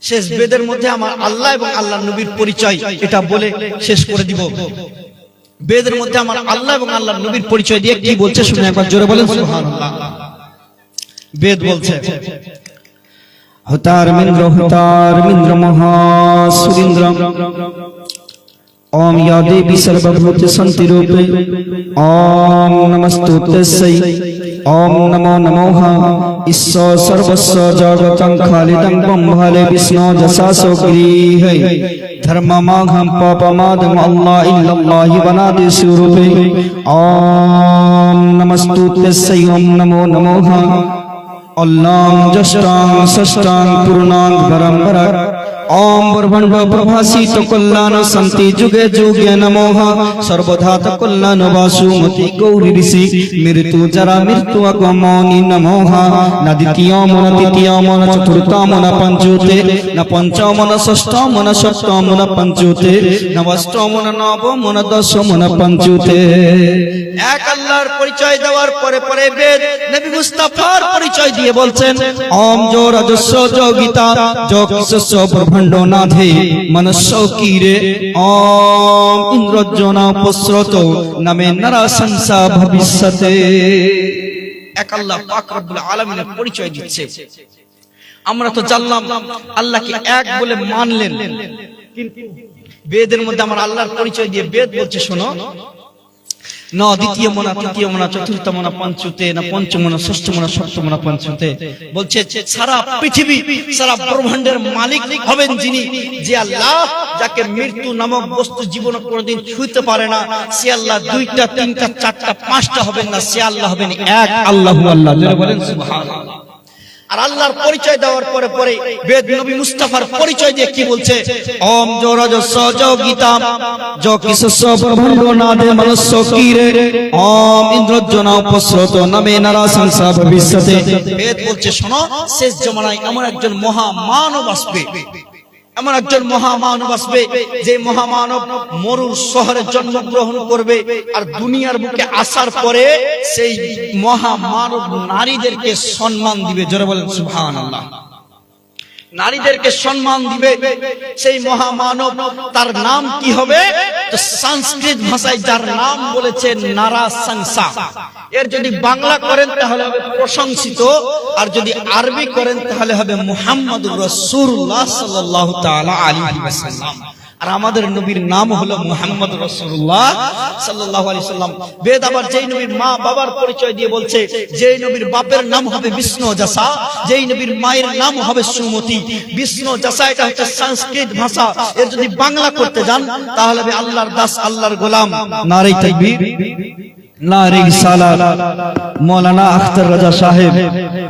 শেষ বেদের মধ্যে আমার আল্লাহ এবং আল্লাহর নবীর পরিচয় এটা বলে শেষ করে দিব। বেদের মধ্যে আমার আল্লাহ এবং আল্লাহর নবীর পরিচয় দিয়ে কি বলছে শুনে একবার জোরে বলেন সুবহানাল্লাহ। বেদ বলছে, হতার মিন্দ্র মহা সুরিন্দ্রম ओम या देवी सर्वभूत संति रूपे ओम नमस्तुते ओम नमो नमोः ईश्वर सर्वस्व जगतं खालिदं ब्रह्मले विष्णु जसासो गृहे धर्ममाघं पापमादं अल्लाह इल्लल्लाहि वनादि स्वरूपे ओम नमस्तुते ओम नमो नमोः अल्लाह जष्टां षष्टां पूर्णां परम्परा ओम ब्रह्मण्ड प्रभासित कल्याण संति जुगे जुगे नमोः सर्वधात कल्याण वासुमति गौरी ऋषि मृत्यु जरा मृत्यु अगमनि नमोः न द्वितीयम न तृतीयम न चतुर्थम न पंचमे न पंचम न षष्ठम न सप्तम न पंचमे न अष्टम न नवम न दशम न पंचमे। এক আল্লাহর পরিচয় দেওয়ার পরে পরে বেদ নবী মুস্তাফার পরিচয় দিয়ে বলছেন, ओम जो रजस्व जो गीता जो किसस्व ब्रह्मांड नाधे मनस्व कीरे ओम इंद्रजना पुस्रत नमे नरा संसा भविष्यते। এক আল্লাহ পাক রব্বুল আলামিনের পরিচয় দিচ্ছে। আমরা তো জানলাম আল্লাহকে এক বলে মানলেন, কিন্তু বেদের মধ্যে আমার আল্লাহর পরিচয় দিয়ে বেদ বলছে, শোনো, न द्वितीय मना तृतीय मना चतुर्थ मना पंचमे न पंचम मना षष्ठ मना सप्तम मना पंचमे বলছে সারা পৃথিবী সারা ব্রহ্মাণ্ডের মালিক হবেন যিনি, যে আল্লাহ যাকে মৃত্যু নামক বস্তু জীবনে কোনোদিন ছুঁতে পারে না, সে আল্লাহ দুইটা তিনটা চারটা পাঁচটা হবেন না, সে আল্লাহ হবেন এক আল্লাহু আল্লাহ। জোরে বলেন সুবহানাল্লাহ। আর আল্লাহর পরিচয় দেওয়ার পরে পরে বেদ নবী মুস্তাফার পরিচয় দিয়ে কি বলছে, ওম जो रजस्व जो गीता जो किसस्व ब्रह्मांड नादे मनस्व कीरे ओम इंद्रजना उपस्रत नमे नरा संसा भविष्यते। বেদ বলছে, শোনো, শেষ জামানায় এমন একজন মহামানব আসবে, এমন একজন মহামানব আসবে যে মহামানব মরুর শহরে জন্মগ্রহণ করবে, আর দুনিয়ার বুকে আসার পরে সেই মহামানব নারীদেরকে সম্মান দিবে। জোরে বলেন সুবহানাল্লাহ। নারীদেরকে সম্মান দিবে সেই মহামানব, তার নাম কি হবে? তো সংস্কৃত ভাষায় যার নাম বলেছে নারা সংসা, এর যদি বাংলা করেন তাহলে হবে প্রশংসিত, আর যদি আরবি করেন তাহলে হবে মুহাম্মদুর রাসূলুল্লাহ সাল্লাল্লাহু তাআলা আলাইহি ওয়াসাল্লাম। আর আমাদের নবীর নাম হলো মুহাম্মদ রাসূলুল্লাহ সাল্লাল্লাহু আলাইহি সাল্লাম। বেদ আবার যেই নবীর মা বাবার পরিচয় দিয়ে বলছে, যেই নবীর বাপের নাম হবে বিষ্ণু জাসা, যেই নবীর মায়ের নাম হবে সুমতি। বিষ্ণু জাসা এটা হচ্ছে সংস্কৃত ভাষা, এর যদি বাংলা করতে যান তাহলে হবে আল্লাহর দাস, আল্লাহর গোলাম। नारे तकबीर नारे रिसालत मौलाना अख्तर रजा साहेब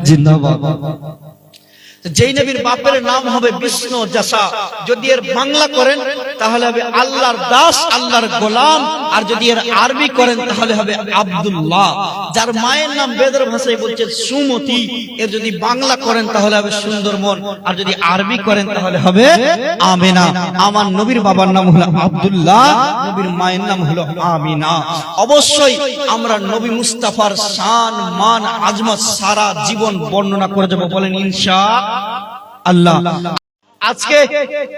जिंदाबाद। যেই নবীর বাপের নাম হবে বিষ্ণু জাসা, যদি এর বাংলা করেন তাহলে হবে আল্লাহর দাস, আল্লাহর গোলাম, আর যদি এর আরবি করেন তাহলে হবে আব্দুল্লাহ। যার মায়ের নাম বেদের ভাষায় বলছে সুমতি, এর যদি বাংলা করেন তাহলে হবে সুন্দরবন, আর যদি আরবি করেন তাহলে হবে আমিনা। আমার নবীর বাবার নাম হলো আব্দুল্লাহ, নবীর মায়ের নাম হলো আমিনা। অবশ্যই আমরা নবী মুস্তাফার শান মান আজমত সারা জীবন বর্ণনা করে যাব, বলেন ইনশাআল্লাহ। আজকে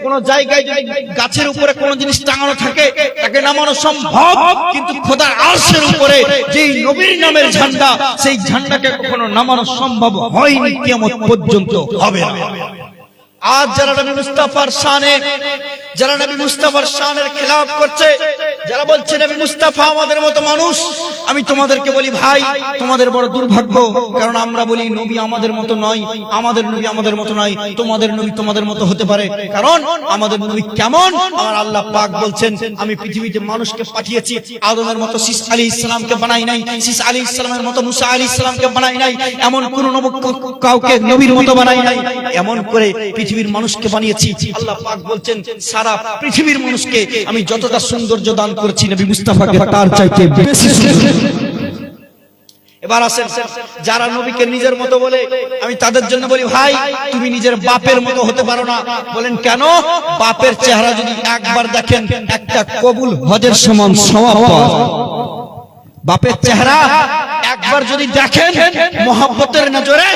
কোন জায়গায় যদি গাছের উপরে কোন জিনিস টাঙানো থাকে তাকে নামানো সম্ভব, কিন্তু খোদার আরশের উপরে যেই নবীর নামের ঝান্ডা, সেই ঝান্ডাকে কখনো নামানো সম্ভব হয়নি, কিয়ামত পর্যন্ত হবে না। আজ যারা নবী মুস্তাফার শানে, যারা নবী মুস্তাফার শানের খেলাফ করছে, যারা বলছে নবী মুস্তাফা আমাদের মতো মানুষ, আমি তোমাদেরকে বলি ভাই, তোমাদের বড় দুর্ভাগ্য। কারণ আমরা বলি নবী আমাদের মতো নয়, আমাদের নবী আমাদের মতো নয়, তোমাদের নবী তোমাদের মতো হতে পারে। কারণ আমাদের নবী কেমন, আমার আল্লাহ পাক বলছেন, আমি পৃথিবীতে মানুষকে পাঠিয়েছি, আদমের মতো শীস আলাইহিস সালামকে বানাই নাই, শীস আলাইহিস সালামের মতো মুসা আলাইহিস সালামকে বানাই নাই, এমন কোন কাউকে নবীর মতো বানাই নাই, এমন করে পৃথিবীর মানুষকে বানিয়েছি। আল্লাহ পাক বলছেন, সারা পৃথিবীর মানুষকে আমি যতটা সৌন্দর্য দান করেছি, নবী মুস্তাফাকে তার চাইতে বেশি সুন্দর। এবার আসেন, যারা নবীকে নিজের মতো বলে, আমি তাদের জন্য বলি ভাই, তুমি নিজের বাপের মতো হতে পারো না। বলেন কেন? বাপের চেহারা যদি একবার দেখেন, একটা কবুল হজের সমান সওয়াব পাওয়া যায়। বাপের চেহারা একবার যদি দেখেন মহব্বতের নজরে,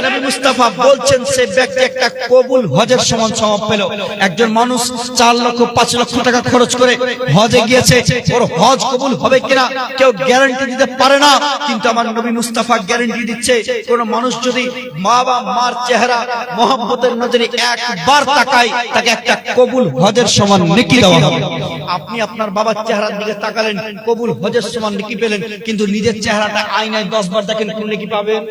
নবী মুস্তাফা বলছেন সে ব্যক্তি একটা কবুল হজের সমান সওয়াব পেল। একজন মানুষ 4 লক্ষ 5 লক্ষ টাকা খরচ করে হজে গিয়েছে, ওর হজ কবুল হবে কিনা কেউ গ্যারান্টি দিতে পারে না, কিন্তু আমার নবী মুস্তাফা গ্যারান্টি দিচ্ছে, কোন মানুষ যদি মা বা মার চেহারা মহব্বতের নজরে একবার তাকায়, তাকে একটা কবুল হজের সমান নেকি দেওয়া হবে। আপনি আপনার বাবার চেহারার দিকে তাকালেন, কবুল হজের সমান নেকি পেলেন, কিন্তু নিজের চেহারাটা আয়নায় 10 বার দেখেন, কোন নেকি পাবেন?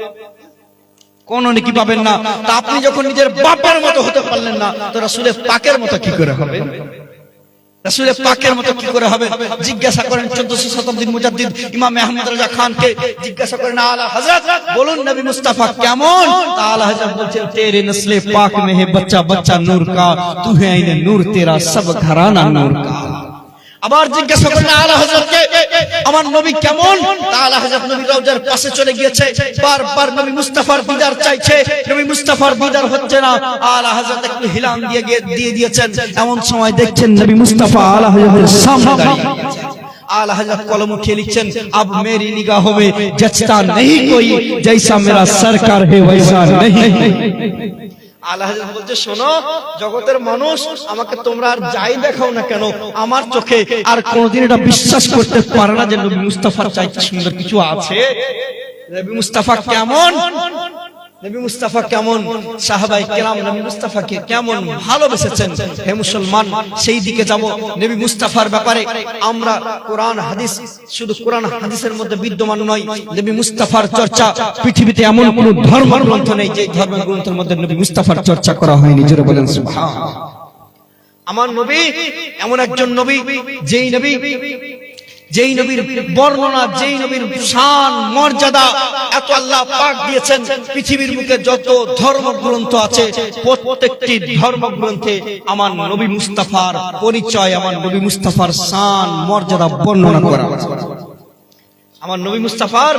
কোন নেকি পাবেন না। তা আপনি যখন নিজের বাবার মতো হতে পারলেন না, তো রাসূলের পাকের মতো কি করে হবে? রাসূলের পাকের মতো কি করে হবে? জিজ্ঞাসা করেন 1400 শতাব্দীর মুজাদ্দিদ ইমাম আহমদ রাজা খানকে, জিজ্ঞাসা করেন আলা হযরত, বলুন নবী মুস্তাফা কেমন? আলা হযরত বলছেন, তেরে নসলে পাক মে হে বাচ্চা বাচ্চা নূর কা, তু হে আইনে নূর, তেরা সব ঘরানা নূর কা। আবার জিজ্ঞাসা করলেন আলা হযরতকে, আমার নবী কেমন? আলা হযরত নবী রওজার পাশে চলে গিয়েছে, বারবার নবী মুস্তাফার দিদার চাইছে, নবী মুস্তাফার দিদার হচ্ছে না। আলা হযরত একটু হিলান দিয়ে দিয়েছেন, এমন সময় দেখছেন নবী মুস্তাফা আলা হযরতের সামনে দাঁড়িয়ে আছেন। आला हज़रत कलम उठे लिखছেন, अब मेरी निगाहों में जचता नहीं कोई, जैसा मेरा सरकार है वैसा नहीं। আলা হযরত বলছে, শোনো জগতের মানুষ, আমাকে তোমরা আর যাই দেখাও না কেন, আমার চোখে আর কোনোদিন এটা বিশ্বাস করতে পারে না যে নবী মুস্তাফার চাইতে সুন্দর কিছু আছে। নবী মুস্তাফা কেমন, নবী মুস্তাফা কেমন, সাহাবায়ে কেরাম নবী মুস্তাফাকে কেমন ভালোবেসেছেন। হে মুসলমান, সেই দিকে যাব। নবী মুস্তাফার ব্যাপারে আমরা কোরআন হাদিস, শুধু কোরআন হাদিসের মধ্যে বিদ্যমান নয়, নবী মুস্তাফার চর্চা পৃথিবীতে এমন কোন ধর্মগ্রন্থ নেই যে ধর্মগ্রন্থের মধ্যে নবী মুস্তাফার চর্চা করা হয়নি। জোরে বলেন সুবহানাল্লাহ। আমার নবী এমন একজন নবী, যেই নবীর বর্ণনা, যেই নবীর শান মর্যাদা এত আল্লাহ পাক দিয়েছেন, পৃথিবীর বুকে যত ধর্মগ্রন্থ আছে প্রত্যেকটি ধর্মগ্রন্থে আমার নবী মুস্তাফার পরিচয়, আমার নবী মুস্তাফার শান মর্যাদা বর্ণনা করা আছে। আমার নবী মুস্তাফার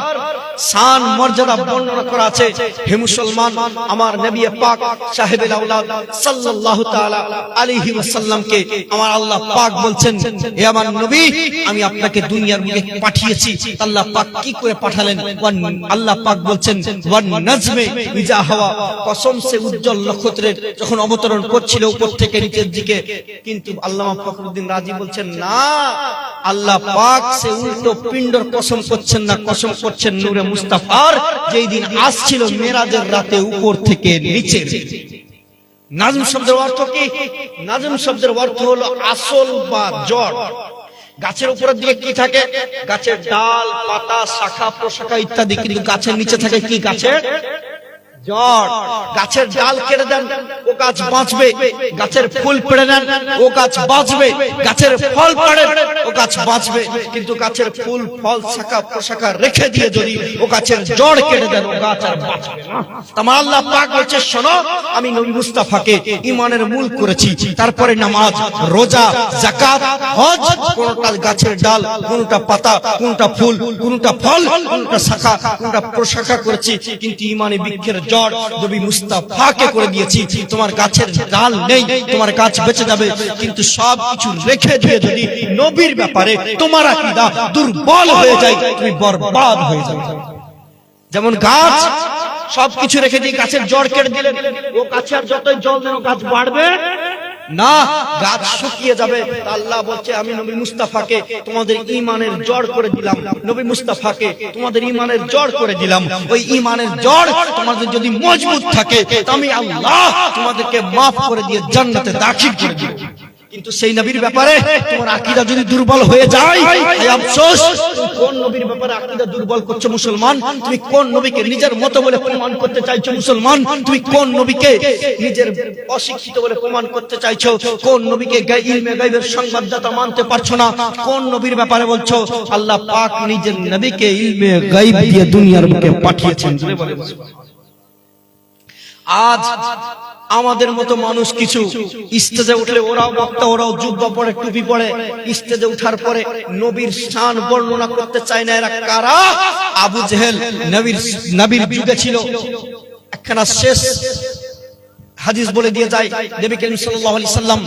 শান মর্যাদা বর্ণনা করা আছে। হে মুসলমান, আমার নবী পাক সাহেবুল আওলাদ সাল্লাল্লাহু তাআলা আলাইহি ওয়াসাল্লামকে আমার আল্লাহ পাক বলছেন, হে আমার নবী, আমি আপনাকে দুনিয়ার বুকে পাঠিয়েছি। আল্লাহ পাক কি করে পাঠালেন? আল্লাহ পাক বলছেন, ওয়ান নাজমে ইজা হাওয়া, কসম সে উজ্জ্বল নক্ষত্রের যখন অবতরণ করছিল উপর থেকে নিচের দিকে। কিন্তু আল্লামা ফখরুদ্দিন রাজি বলছেন, না, আল্লাহ পাক সে উল্টো পিণ্ডর কসম করছেন না, কসম করছেন নূরে মুস্তাফার, যেই দিন আসছিল মেরাজের রাতে উপর থেকে নিচে। নাজম শব্দের অর্থ কি? নাজম শব্দের অর্থ হলো আসল বা জড়। গাছের উপরের দিকে কি থাকে? গাছের ডাল, পাতা, শাখা প্রশাখা ইত্যাদি, কিন্তু গাছের নিচে থাকে কি? গাছের জড়। গাছের ডাল কেটে দেন, ও গাছ বাঁচবে। গাছের ফুল পেড়ে নেন, ও গাছ বাঁচবে। গাছের ফল পাড়েন, ও গাছ বাঁচবে। কিন্তু গাছের ফুল, ফল, শাখা প্রশাখা রেখে দিয়ে যদি ও গাছের জড় কেটে দেন, ও গাছ আর বাঁচবে না। আমার আল্লাহ পাক বলছে, শোনো, আমি নবী মুস্তাফাকে ঈমানের মূল করেছি, তারপরে নামাজ, রোজা, যাকাত, হজ, কোনটা গাছের ডাল, কোনটা পাতা, কোনটা ফুল, কোনটা ফল, কোনটা শাখা, কোনটা প্রশাখা করেছি, কিন্তু ঈমানে বৃক্ষের জড় নবী মুস্তাফাকে করে দিয়েছি। তোমার গাছের ডাল নেই, তোমার গাছ বেঁচে যাবে, কিন্তু সব কিছু রেখে দিয়ে যদি নবীর ব্যাপারে তোমার আকীদা দুর্বল হয়ে যায়, তুমি বরবাদ হয়ে যাবে। যেমন গাছ সবকিছু রেখে দিয়ে গাছের জড় কেটে দিলেন, ও গাছে আর যতই জল দেন ও গাছ বাড়বে না, গাছ শুকিয়ে যাবে। আল্লাহ বলছে আমি নবী মুস্তাফাকে তোমাদের ঈমানের জড় করে দিলাম, নবী মুস্তাফাকে তোমাদের ঈমানের জড় করে দিলাম। ওই ঈমানের জড় তোমাদের যদি মজবুত থাকে তো আমি আল্লাহ তোমাদেরকে মাফ করে দিয়ে জান্নাতে দাখিল করে দেব। কিন্তু সেই নবীর ব্যাপারে তোমার আকীদা যদি দুর্বল হয়ে যায়, এই আফসোস। তুমি কোন নবীর ব্যাপারে আকীদা দুর্বল করছো মুসলমান? তুমি কোন নবীকে নিজের মত বলে প্রমাণ করতে চাইছো মুসলমান? তুমি কোন নবীকে নিজের অশিক্ষিত বলে প্রমাণ করতে চাইছো? কোন নবীকে ইলমে গায়বের সংবাদদাতা মানতে পারছো না? কোন নবীর ব্যাপারে বলছো? আল্লাহ পাক নিজের নবীকে ইলমে গায়ব দিয়ে দুনিয়ার বুকে পাঠিয়েছেন। আজ আমাদের মতো মানুষ কিছু স্টেজে উঠলে ওরাও বক্তা, ওরাও জুব্বা পরে, টুপি পরে, স্টেজে উঠার পরে নবীর শান বর্ণনা করতে চায় না। এরা কারা? আবু জেহেল নবীর যুগে ছিল। একখানা শেষ হাদিস বলে দিয়ে যায়, নবী করিম সাল্লাল্লাহু আলাইহি সাল্লাম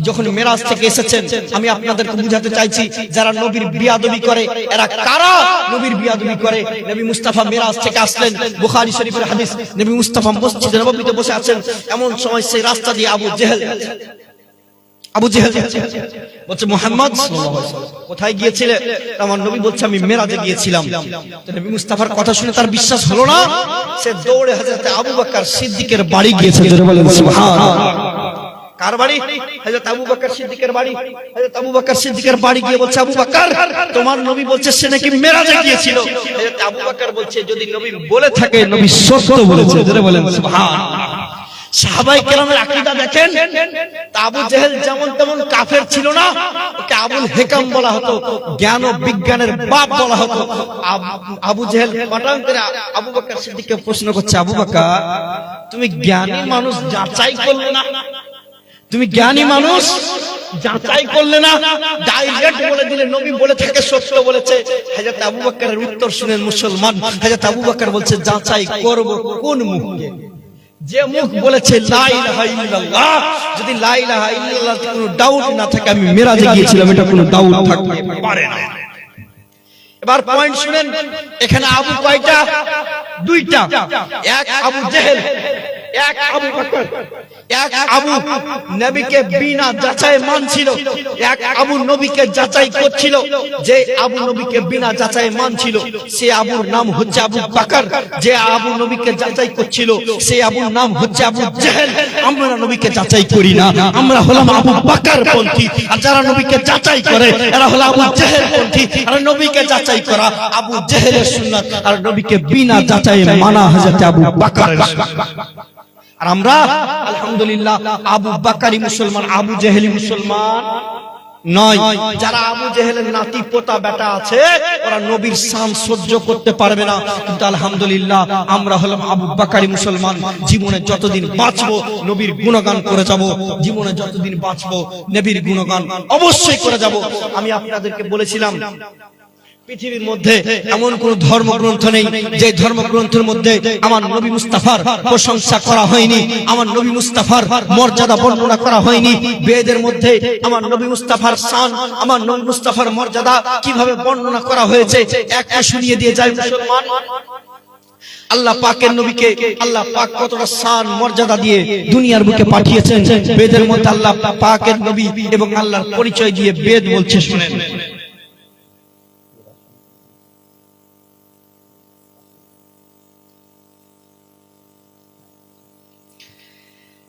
যখন মেরাজ থেকে এসেছেন, আমি আপনাদেরকে বুঝাতে চাইছি যারা নবীর বিয়াদবি করে এরা কারা? নবীর বিয়াদবি করে। নবী মুস্তাফা মেরাজ থেকে আসলেন, বুখারী শরীফের হাদিস। নবী মুস্তাফা মসজিদে নববীতে বসে আছেন, এমন সময় সেই রাস্তা দিয়ে আবু জেহেল বলছে, মুহাম্মদ সাল্লাল্লাহু আলাইহি ওয়াসাল্লাম কোথায় গিয়েছিলে? আমার নবী বলছে আমি মেরাজে গিয়েছিলাম। তো নবী মুস্তাফার কথা শুনে তার বিশ্বাস হলো না। সে দৌড়ে হযরত আবু বকর সিদ্দিকের বাড়ি গিয়েছে। জোরে বলেন সুবহানাল্লাহ। কার বাড়ি? হযরত আবু বকর সিদ্দিকের বাড়ি। হযরত আবু বকর সিদ্দিকের বাড়ি গিয়ে বলছে, আবু বকর তোমার নবী বলছে সে নাকি মেরাজে গিয়েছিল। হযরত আবু বকর বলছে যদি নবী বলে থাকে নবী সত্য বলেছে। জোরে বলেন সুবহানাল্লাহ। সাহাবায়ে কেরামের আকীদা দেখেন। আবু জেহেল যেমন তেমন কাফের ছিল না, ওকে আবুল হেকাম বলা হতো, জ্ঞান ও বিজ্ঞানের বাপ বলা হতো। আবু জেহেল পাঠান করে আবু বকর সিদ্দিককে প্রশ্ন করছে, আবু বকর তুমি জ্ঞানী মানুষ যাচাই করলে না? তুমি জ্ঞানী মানুষ যাচাই করলে না? ডাইরেক্ট বলে দিলে নবী বলে থাকে সত্য বলেছে। হযরত আবু বকরের উত্তর শুনেন মুসলমান। হযরত আবু বকর বলছে যাচাই করব কোন মুখে? যে মুখ বলেছে লা ইলাহা ইল্লাল্লাহ। যদি লা ইলাহা ইল্লাল্লাহ কোনো ডাউট না থাকে আমি মেরাজে গিয়েছিলাম, এটা কোনো ডাউট থাকতে পারে না। এবার পয়েন্ট শুনেন, এখানে আবু কয়টা? দুইটা। এক আবু জেহেল, এক আবু বকর। এক আবু নবীকে বিনা যাচাই মানছিল, এক আবু নবীকে যাচাই করছিল। যে আবু নবীকে বিনা যাচাই মানছিল সে আবুর নাম হচ্ছে আবু বকর। যে আবু নবীকে যাচাই করছিল সে আবুর নাম হচ্ছে আবু জেহেল। আমরা নবীকে যাচাই করি না, আমরা হলাম আবু বকর পন্থী। আর যারা নবীকে যাচাই করে এরা হলো আবু জেহেল পন্থী। আর নবীকে যাচাই করা আবু জেহেলের সুন্নাত, আর নবীকে বিনা যাচাই মানা হযরত আবু বকর। আর আমরা আলহামদুলিল্লাহ আবু বকরি মুসলমান, আবু জেহেলি মুসলমান নয়। যারা আবু জেহেলের নাতি পোতা বেটা আছে ওরা নবীর শান সহ্য করতে পারবে না। কিন্তু আলহামদুলিল্লাহ আমরা হলাম আবু বকরি মুসলমান। জীবনে যতদিন বাঁচবো নবীর গুণগান করে যাব। জীবনে যতদিন বাঁচবো নবীর গুণগান অবশ্যই করে যাব। আমি আপনাদেরকে বলেছিলাম পৃথিবীর মধ্যে এমন কোন ধর্মগ্রন্থ নেই যে ধর্মগ্রন্থের মধ্যে আমার নবী মুস্তাফার প্রশংসা করা হয়নি, আমার নবী মুস্তাফার মর্যাদা বর্ণনা করা হয়নি। বেদের মধ্যে আমার নবী মুস্তাফার শান, আমার নবী মুস্তাফার মর্যাদা কিভাবে বর্ণনা করা হয়েছে একটা শুনিয়ে দিয়ে যায় মুসলমান। আল্লাহ পাকের নবীকে আল্লাহ পাক কতটা শান মর্যাদা দিয়ে দুনিয়ার বুকে পাঠিয়েছেন। বেদের মধ্যে আল্লাহ পাকের নবী এবং আল্লাহর পরিচয় দিয়ে বেদ বলছে, শুনেন।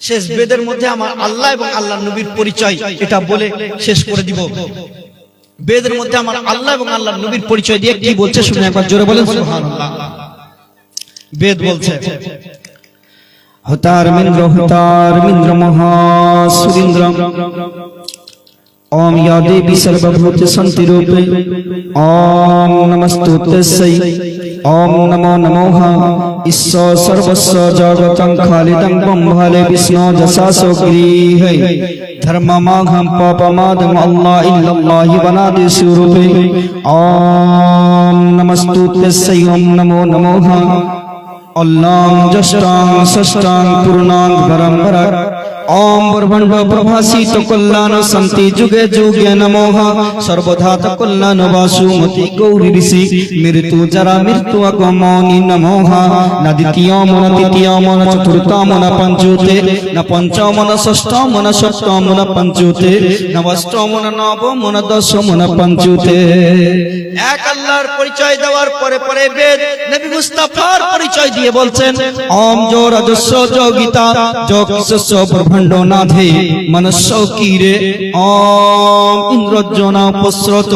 শেষ বেদের মধ্যে আমার আল্লাহ এবং আল্লাহর নবীর পরিচয় এটা বলে শেষ করে দিব। বেদের মধ্যে আমার আল্লাহ এবং আল্লাহর নবীর পরিচয় দিয়ে কি বলছে শুনে একবার জোরে বলেন সুবহানাল্লাহ। বেদ বলছে, হতার মিন্দ্র মহা সুরিন্দ্র ओम या देवी सर्वभूत संति रूपे ओम नमस्तुते ओम नमो नमोः ईश्वर सर्वस्व जगतं खालिदं ब्रह्मले विष्णु जसासो गृहे धर्ममाघं पापमादं अल्लाह इल्लल्लाह वनादि स्वरूपे ओम नमस्तुते ओम नमो नमोः अल्लाह जष्टां षष्टां पूर्णां परम्परा ओम ब्रह्मांड प्रभासित कल्याण शांति जुगे जुगे नमः सर्वधात कल्याण वासुमति गौरी ऋषि मृत्यु जरा मृत्यु अगमनि नमः न द्वितीय मन तृतीय मन चतुर्थ मन पंचुते न पंचम मन षष्ठम मन सप्तम मन पंचुते न अष्टम मन नवम मन दशम मन पंचुते এক আল্লাহর পরিচয় দেওয়ার পরে পরে বেদ নবী মুস্তাফার পরিচয় দিয়ে বলছেন ओम जो रजस्व जो गीता जो किसस्व ब्रह्मांड नाधे मनस्व कीरे ओम इंद्रजना उपस्रत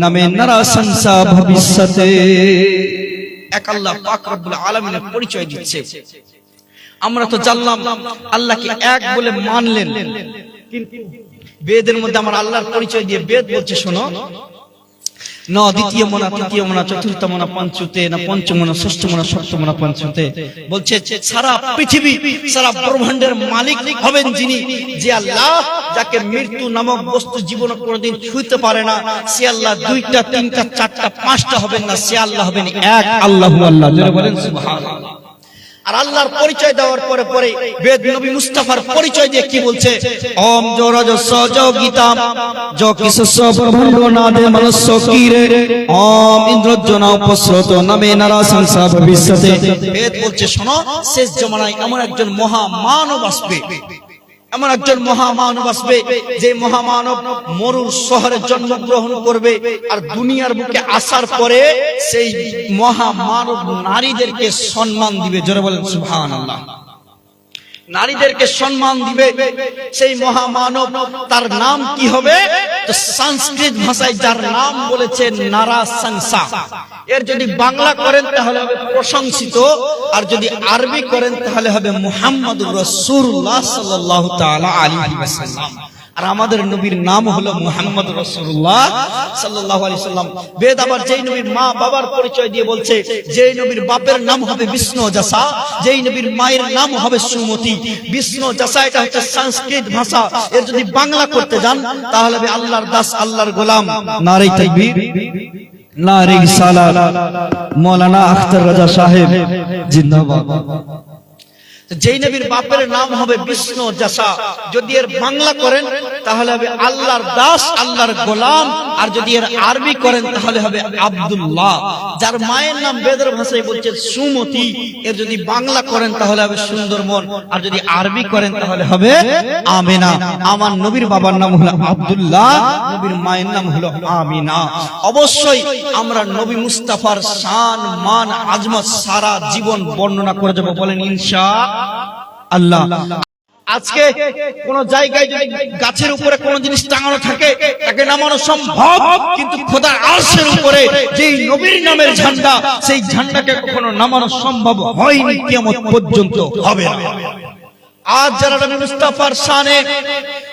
नमे नरा संसा भविष्यते এক আল্লাহ পাক রব্বুল আলামিনের পরিচয় দিচ্ছে। আমরা তো জানলাম আল্লাহকে এক বলে মানলেন, কিন্তু বেদের মধ্যে আমার আল্লাহর পরিচয় দিয়ে বেদ বলছে শোনো, ন দ্বিতীয় মনা তৃতীয় মনা চতুর্থ মনা পঞ্চুতে না পঞ্চম মনা ষষ্ঠ মনা সপ্তম মনা পঞ্চুতে, বলছে সারা পৃথিবী সারা ব্রহ্মাণ্ডের মালিক হবেন যিনি, যে আল্লাহ যাকে মৃত্যু নামক বস্তু জীবন কোনোদিন ছুঁতে পারে না, সে আল্লাহ দুইটা তিনটা চারটা পাঁচটা হবেন না, সে আল্লাহ হবেন এক আল্লাহু আল্লাহ। যারা বলেন সুবহানাল্লাহ। আর আল্লাহর পরিচয় দেওয়ার পরে পরে বেদ নবী মুস্তাফার পরিচয় দিয়ে কি বলছে, ওম জো রজস্ব জো গীতা जो किसस्व ब्रह्मांड नाधे मनस्व कीरे ओम इंद्रजना उपस्रत नमे नरा संसा भविष्यते বেদ বলছে শোনো, শেষ জমানায় এমন একজন মহামানব আসবে, এমন একজন মহামানব আসবে যে মহামানব মরুর শহরে জন্মগ্রহণ করবে, আর দুনিয়ার বুকে আসার পরে সেই মহামানব নারীদেরকে সম্মান দিবে। জোরে বলেন সুবহানাল্লাহ। নারীদেরকে সম্মান দিবে সেই মহামানব, তার নাম কি হবে? তো সংস্কৃত ভাষায় যার নাম বলেছে নারা সংসা, এর যদি বাংলা করেন তাহলে হবে প্রশংসিত, আর যদি আরবি করেন তাহলে হবে মুহাম্মদুর রাসূলুল্লাহ সাল্লাল্লাহু তাআলা আলাইহি ওয়াসাল্লাম। আর আমাদের নবীর নাম হলো মুহাম্মদ রাসূলুল্লাহ সাল্লাল্লাহু আলাইহি সাল্লাম। বেদ আবার যেই নবীর মা বাবার পরিচয় দিয়ে বলছে, যেই নবীর বাপের নাম হবে বিষ্ণু জাসা, যেই নবীর মায়ের নাম হবে সুমতি। বিষ্ণু জাসা এটা হচ্ছে সংস্কৃত ভাষা, এর যদি বাংলা করতে যান তাহলে হবে আল্লাহর দাস, আল্লাহর গোলাম। नारे तकबीर नारे रिसालत मौलाना अख्तर रजा साहेब जिंदाबाद। যেই নবীর বাপের নাম হবে বিষ্ণু জাসা, যদি এর বাংলা করেন তাহলে হবে আল্লাহর দাস, আল্লাহর গোলাম, আর যদি এর আরবি করেন তাহলে হবে আব্দুল্লাহ। যার মায়ের নাম বেদের ভাষায় বলছে সুমতি, এর যদি বাংলা করেন তাহলে হবে সুন্দরমন, আর যদি আরবি করেন তাহলে হবে আমিনা। আমার নবীর বাবার নাম হলো আব্দুল্লাহ, নবীর মায়ের নাম হলো আমিনা। অবশ্যই আমরা নবী মুস্তাফার শান মান আজমত সারা জীবন বর্ণনা করে যাব, বলেন ইনশাআল্লাহ। আজকে কোন জায়গায় যদি গাছের উপরে কোন জিনিস টাঙানো থাকে তাকে নামানো সম্ভব, কিন্তু খোদার আরশের উপরে যেই নবীর নামের ঝান্ডা, সেই ঝান্ডাকে কখনো নামানো সম্ভব হয়নি, কিয়ামত পর্যন্ত হবে না। আজ যারা নবী মুস্তাফার শানে,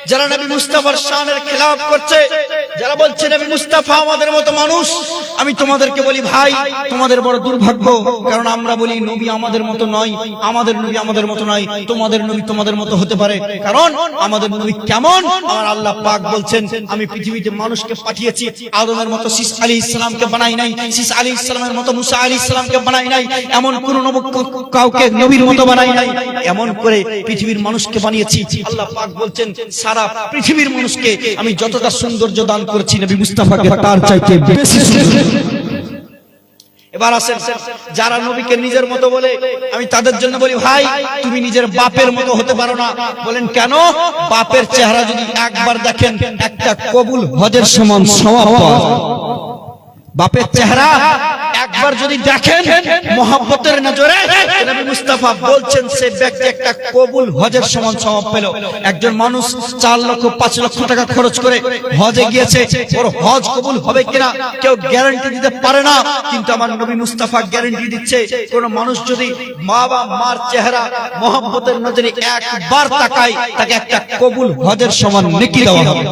যারা নবী মুস্তাফার শানের খেলাফ করছে, যারা বলছে নবী মুস্তাফা আমাদের মতো মানুষ, আমি তোমাদেরকে বলি ভাই, তোমাদের বড় দুর্ভাগ্য। কারণ আমরা বলি নবী আমাদের মতো নয়, আমাদের নবী আমাদের মতো নয়, তোমাদের নবী তোমাদের মতো হতে পারে। কারণ আমাদের নবী কেমন? আমার আল্লাহ পাক বলছেন, আমি পৃথিবীতে মানুষকে পাঠিয়েছি, আদমের মতো শীস আলাইহিস সালামকে বানাই নাই, শীস আলাইহিস সালামের মতো মুসা আলাইহিস সালামকে বানাই নাই, এমন কোন কাউকে নবীর মতো বানাই নাই, এমন করে পৃথিবীর মানুষকে বানিয়েছি। আল্লাহ পাক বলছেন, সারা পৃথিবীর মানুষকে আমি যতটা সৌন্দর্য দান করেছি, নবী মুস্তাফাকে তার চাইতে বেশি সুন্দর। এবার আসেন, যারা নবীকে নিজের মতো বলে, আমি তাদের জন্য বলি ভাই, তুমি নিজের বাপের মতো হতে পারো না। বলেন কেন? বাপের চেহারা যদি একবার দেখেন, একটা কবুল হজের সমান সওয়াব পাওয়া যায়। বাপের চেহারা একবার যদি দেখেন মোহাব্বতের নজরে, নবী মুস্তাফা বলছেন সে ব্যক্তি একটা কবুল হজের সমান সওয়াব পেল। একজন মানুষ 4 লক্ষ 5 লক্ষ টাকা খরচ করে হজে গিয়েছে, ওর হজ কবুল হবে কিনা কেউ গ্যারান্টি দিতে পারে না, কিন্তু আমার নবী মুস্তাফা গ্যারান্টি দিচ্ছে, কোন মানুষ যদি মা বা মার চেহারা মোহাব্বতের নজরে একবার তাকায়, তাকে একটা কবুল হজের সমান নেকি দেওয়া হবে।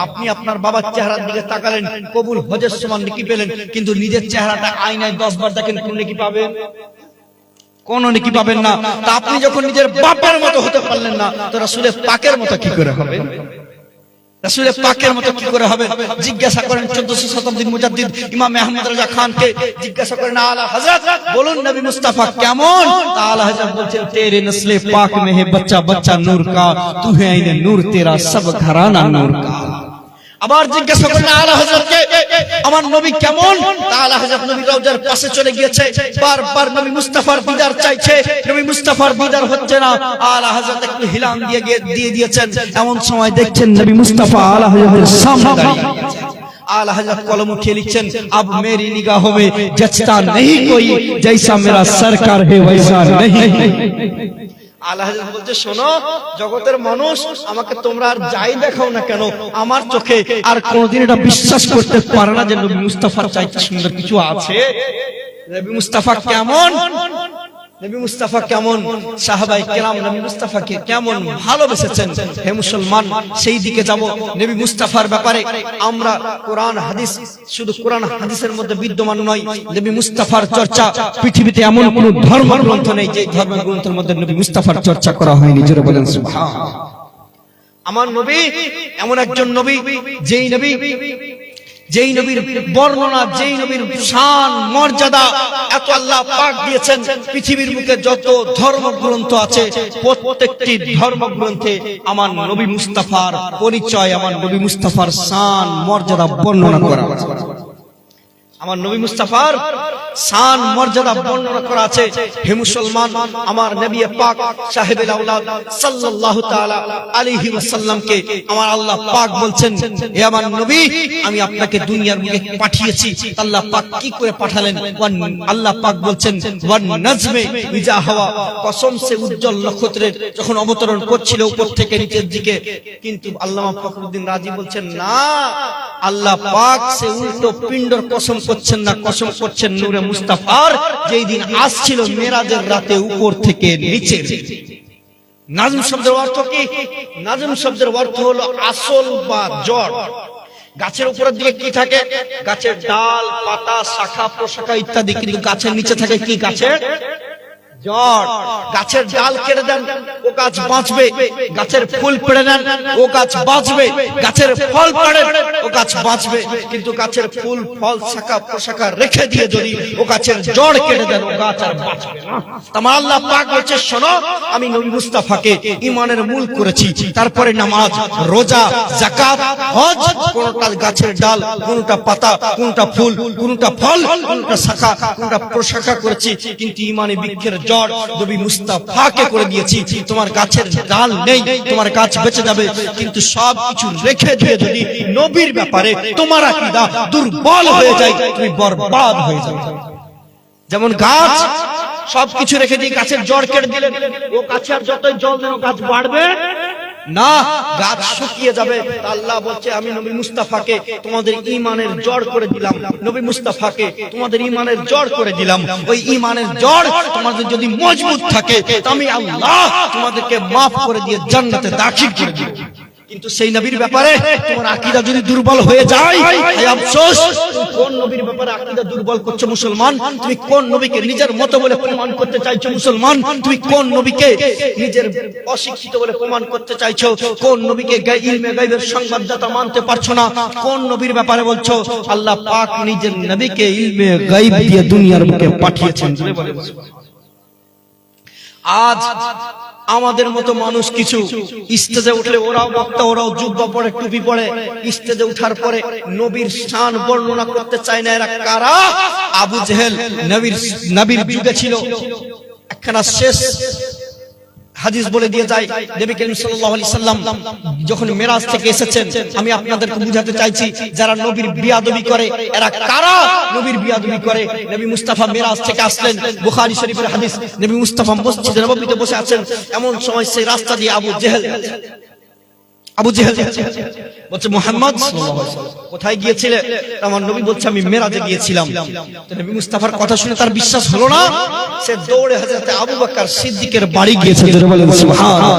আপনি আপনার বাবার চেহারার দিকে তাকালেন, কবুল হজের সমান নেকি পেলেন, কিন্তু নিজের চেহারাটা আয়নায় 10 বার দেখেন, কোন নেকি পাবেন? কোন নেকি পাবেন না। তা আপনি যখন নিজের বাপের মতো হতে পারলেন না, তো রাসূলের পাকের মতো কি করে হবে? রাসূলের পাকের মতো কি করে হবে? জিজ্ঞাসা করেন 1400 শতাব্দীর মুজাদ্দিদ ইমাম আহমদ রাজা খানকে, জিজ্ঞাসা করেন আলা হযরত বলুন নবী মুস্তাফা কেমন? আলা হযরত বলছেন তেরে নসলে পাক মে হে বাচ্চা বাচ্চা নূর কা, তু হে আইনে নূর তেরা সব ঘরানা নূর কা। আবার জিজ্ঞাসা করেন আলা হযরতকে আমার নবী কেমন? আলা হযরত নবী রওজার পাশে চলে গিয়েছে, বারবার নবী মুস্তাফার দিদার চাইছে, নবী মুস্তাফার দিদার হচ্ছে না। আলা হযরত একটু হিলান দিয়ে দিয়েছেন, এমন সময় দেখছেন নবী মুস্তাফা আলা হযরতের সামনে দাঁড়িয়ে আছেন। आला हज़रत कलम उठे लिखचन, अब मेरी निगाहों में जचता नहीं कोई, जैसा मेरा सरकार है वैसा नहीं। আলা হযরত বলতে শোনো জগতের মানুষ, আমাকে তোমরা আর যাই দেখাও না কেন, আমার চোখে আর কোনোদিন এটা বিশ্বাস করতে পারে না যে নবী মুস্তাফার চাইতে সুন্দর কিছু আছে। নবী মুস্তাফা কেমন? নবী মুস্তাফা কেমন? সাহাবায়ে কেরাম নবী মুস্তাফাকে কেমন ভালোবেসেছেন। হে মুসলমান, সেই দিকে যাব। নবী মুস্তাফার ব্যাপারে আমরা কোরআন হাদিস, শুধু কোরআন হাদিসের মধ্যে বিদ্যমান নয়, নবী মুস্তাফার চর্চা পৃথিবীতে এমন কোন ধর্মগ্রন্থ নেই যে ধর্মগ্রন্থের মধ্যে নবী মুস্তাফার চর্চা করা হয়নি। জোরে বলেন সুবহানাল্লাহ। আমার নবী এমন একজন নবী, যেই নবীর বর্ণনা, যেই নবীর শান মর্যাদা এত আল্লাহ পাক দিয়েছেন। পৃথিবীর বুকে যত ধর্মগ্রন্থ আছে প্রত্যেকটি ধর্মগ্রন্থে আমার নবী মুস্তাফার পরিচয়, আমার নবী মুস্তাফার শান মর্যাদা বর্ণনা করা আছে। আমার নবী মুস্তাফার শান মর্যাদা বর্ণনা করা আছে। হে মুসলমান, আমার নবী পাক সাহেবুল আওলাদ সাল্লাল্লাহু তাআলা আলাইহি ওয়াসাল্লামকে আমার আল্লাহ পাক বলছেন, হে আমার নবী, আমি আপনাকে দুনিয়ার বুকে পাঠিয়েছি। আল্লাহ পাক কি করে পাঠালেন? আল্লাহ পাক বলছেন ওয়ান নাজমে ইজা হাওয়া, কসম সে উজ্জ্বল নক্ষত্রের যখন অবতরণ করছিল উপর থেকে নিচের দিকে। কিন্তু আল্লামা ফখরুদ্দিন রাজি বলছেন না, আল্লাহ পাক সে উল্টো পিণ্ডর কসম করছেন না, কসম করছেন নূরে মুস্তাফার, যেই দিন আসছিল মেরাজের রাতে উপর থেকে নিচে। নাজম শব্দের অর্থ কি? নাজম শব্দের অর্থ হলো আসল বা জড়। গাছের উপরের দিকে কি থাকে? গাছের ডাল, পাতা, শাখা প্রশাখা ইত্যাদি। কিন্তু গাছের নিচে থাকে কি? গাছের জড়। গাছের ডাল কেটে দেন, ও গাছ বাঁচবে। গাছের ফুল পেড়ে নেন, ও গাছ বাঁচবে। গাছের ফল পাড়েন, ও গাছ বাঁচবে। কিন্তু গাছের ফুল, ফল, শাখা প্রশাখা রেখে দিয়ে যদি ও গাছের জড় কেটে দেন, ও গাছ আর বাঁচবে না। আমার আল্লাহ পাক বলছে, শোনো, আমি নবী মুস্তাফাকে ঈমানের মূল করেছি। তারপরে নামাজ, রোজা, যাকাত, হজ, কোনটা গাছের ডাল, কোনটা পাতা, কোনটা ফুল, কোনটা ফল, কোনটা শাখা, কোনটা প্রশাখা করেছি। কিন্তু ঈমানে বৃক্ষের নবী মুস্তাফাকে করে দিয়েছি। তোমার গাছের ডাল নেই, তোমার গাছ বেঁচে যাবে, কিন্তু সবকিছু রেখে দিয়ে যদি নবীর ব্যাপারে তোমার আকীদা দুর্বল হয়ে যায়, তুমি বরবাদ হয়ে যাবে। যেমন গাছ সবকিছু রেখে দিয়ে গাছের জড় কেটে দিলেন, ও গাছে আর যতই জল দেন ও গাছ বাড়বে না, গাছ শুকিয়ে যাবে। আল্লাহ বলছে, আমি নবী মুস্তাফাকে তোমাদের ঈমানের জড় করে দিলাম। নবী মুস্তাফাকে তোমাদের ঈমানের জড় করে দিলাম। ওই ঈমানের জড় তোমাদের যদি মজবুত থাকে, আমি আল্লাহ তোমাদেরকে maaf করে দিয়ে জান্নাতে দাখিল করে দেব। কিন্তু সেই নবীর ব্যাপারে তোমার আকীদা যদি দুর্বল হয়ে যায়, এই আফসোস, তুমি কোন নবীর ব্যাপারে আকীদা দুর্বল করছো মুসলমান? তুমি কোন নবীকে নিজের মত বলে প্রমাণ করতে চাইছো মুসলমান? তুমি কোন নবীকে নিজের অশিক্ষিত বলে প্রমাণ করতে চাইছো? কোন নবীকে ইলমে গায়বের সংবাদদাতা মানতে পারছো না? কোন নবীর ব্যাপারে বলছো আল্লাহ পাক নিজের নবীকে ইলমে গায়ব দিয়ে দুনিয়ার বুকে পাঠিয়েছেন? আজ আমাদের মতো মানুষ কিছু স্টেজে উঠলে ওরাও বক্তা, ওরাও জুব্বা পরে, টুপি পরে, স্টেজে উঠার পরে নবীর শান বর্ণনা করতে চায় না। এরা কারা? আবু জেহেল নবীর যুগে ছিল। একখানা শেষ হাদিস বলে দিয়ে যায়, নবী করিম সাল্লাল্লাহু আলাইহি সাল্লাম যখন মেরাজ থেকে এসেছেন, আমি আপনাদেরকে বুঝাতে চাইছি যারা নবীর বিয়াদবি করে এরা কারা? নবীর বিয়াদবি করে। নবী মুস্তাফা মেরাজ থেকে আসলেন, বুখারী শরীফের হাদিস, নবী মুস্তাফা মসজিদে নববীতে বসে আছেন। এমন সময় সেই রাস্তা দিয়ে আবু জেহেল বলছে, মুহাম্মদ সাল্লাল্লাহু আলাইহি ওয়াসাল্লাম কোথায় গিয়েছিলে? আমার নবী বলছে, আমি মেরাজে গিয়েছিলাম। তো নবী মুস্তাফার কথা শুনে তার বিশ্বাস হলো না। সে দৌড়ে হযরত আবু বকর সিদ্দিকের বাড়ি গিয়েছে। জোরে বলেন সুবহানাল্লাহ।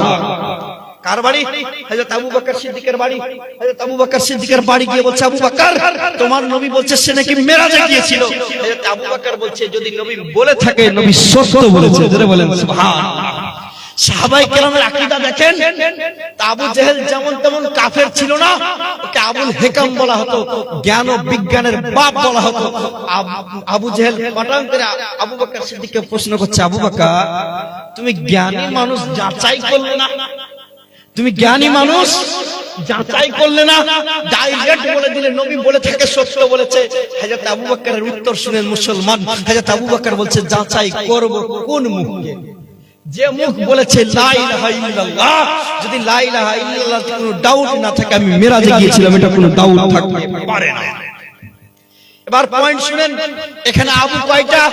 কার বাড়ি? হযরত আবু বকর সিদ্দিকের বাড়ি। হযরত আবু বকর সিদ্দিকের বাড়ি গিয়ে বলছে, আবু বকর, তোমার নবী বলছে সে নাকি মেরাজে গিয়েছিল। হযরত আবু বকর বলছে, যদি নবী বলে থাকে নবী সত্য বলেছে। জোরে বলেন সুবহানাল্লাহ। সাহাবায়ে কেরামের আকীদা দেখেন। আবু জেহেল যেমন তেমন কাফের ছিল না, ওকে আবুল হেকাম বলা হতো, জ্ঞান ও বিজ্ঞানের বাপ বলা হতো। আবু জেহেল পাঠান করে আবু বকর সিদ্দিককে প্রশ্ন করছে, আবু বকর তুমি জ্ঞানী মানুষ যাচাই করলে না? তুমি জ্ঞানী মানুষ যাচাই করলে না? ডাইরেক্ট বলে দিলে নবী বলে থাকে সত্য বলেছে। হযরত আবু বকরের উত্তর শুনেন মুসলমান। হযরত আবু বকর বলছে যাচাই করব কোন মুখে? যে মুখ বলেছে লা ইলাহা ইল্লাল্লাহ, যদি লা ইলাহা ইল্লাল্লাহ কোনো ডাউট না থাকে আমি মিরাজে গিয়েছিলাম, এটা কোনো ডাউট থাকতে পারে না। এবার পয়েন্ট শুনেন, এখানে আবু কয়টা?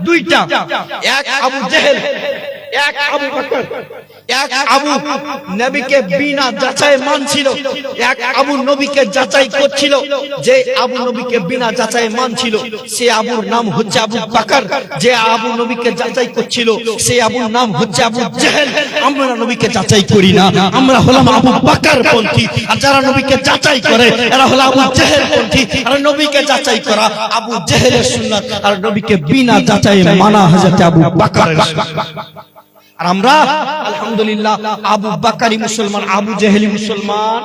দুইটা। এক আবু জেহেল, এক আবু বকর। এক আবু নবীকে বিনা যাচাই মানছিল, এক আবু নবীকে যাচাই করছিল। যে আবু নবীকে বিনা যাচাই মানছিল সে আবুর নাম হচ্ছে আবু বকর। যে আবু নবীকে যাচাই করছিল সে আবুর নাম হচ্ছে আবু জেহেল। আমরা নবীকে যাচাই করি না, আমরা হলাম আবু বকর পন্থী। আর যারা নবীকে যাচাই করে এরা হলো আবু জেহেল পন্থী। আর নবীকে যাচাই করা আবু জেহেলের সুন্নাত, আর নবীকে বিনা যাচাই মানা হযরত আবু বকরের সুন্নাত। আর আমরা আলহামদুলিল্লাহ আবু বকরি মুসলমান, আবু জেহেলি মুসলমান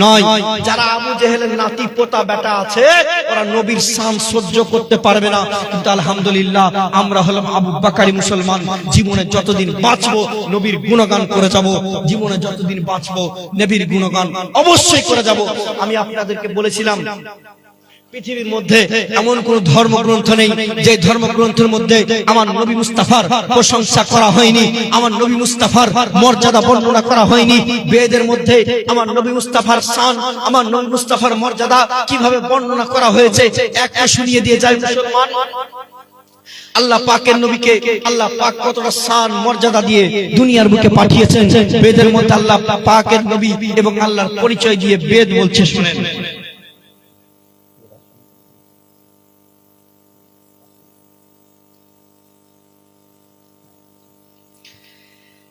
নয়। যারা আবু জেহেলের নাতি পোতা বেটা আছে ওরা নবীর শান সহ্য করতে পারবে না, কিন্তু আলহামদুলিল্লাহ আমরা হলাম আবু বকরি মুসলমান। জীবনে যতদিন বাঁচবো নবীর গুণগান করে যাব, জীবনে যতদিন বাঁচবো নবীর গুণগান অবশ্যই করে যাব। আমি আপনাদেরকে বলেছিলাম পৃথিবীর মধ্যে এমন কোন ধর্মগ্রন্থ নেই যে ধর্মগ্রন্থের মধ্যে আমার নবী মুস্তাফার প্রশংসা করা হয়নি, আমার নবী মুস্তাফার মর্যাদা বর্ণনা করা হয়নি। বেদের মধ্যে আমার নবী মুস্তাফার শান, আমার নবী মুস্তাফার মর্যাদা কিভাবে বর্ণনা করা হয়েছে একটা শুনিয়ে দিয়ে যায় মুসলমান। আল্লাহ পাকের নবীকে আল্লাহ পাক কতটা শান মর্যাদা দিয়ে দুনিয়ার বুকে পাঠিয়েছেন। বেদের মধ্যে আল্লাহ পাকের নবী এবং আল্লাহর পরিচয় দিয়ে বেদ বলছে, শুনেন।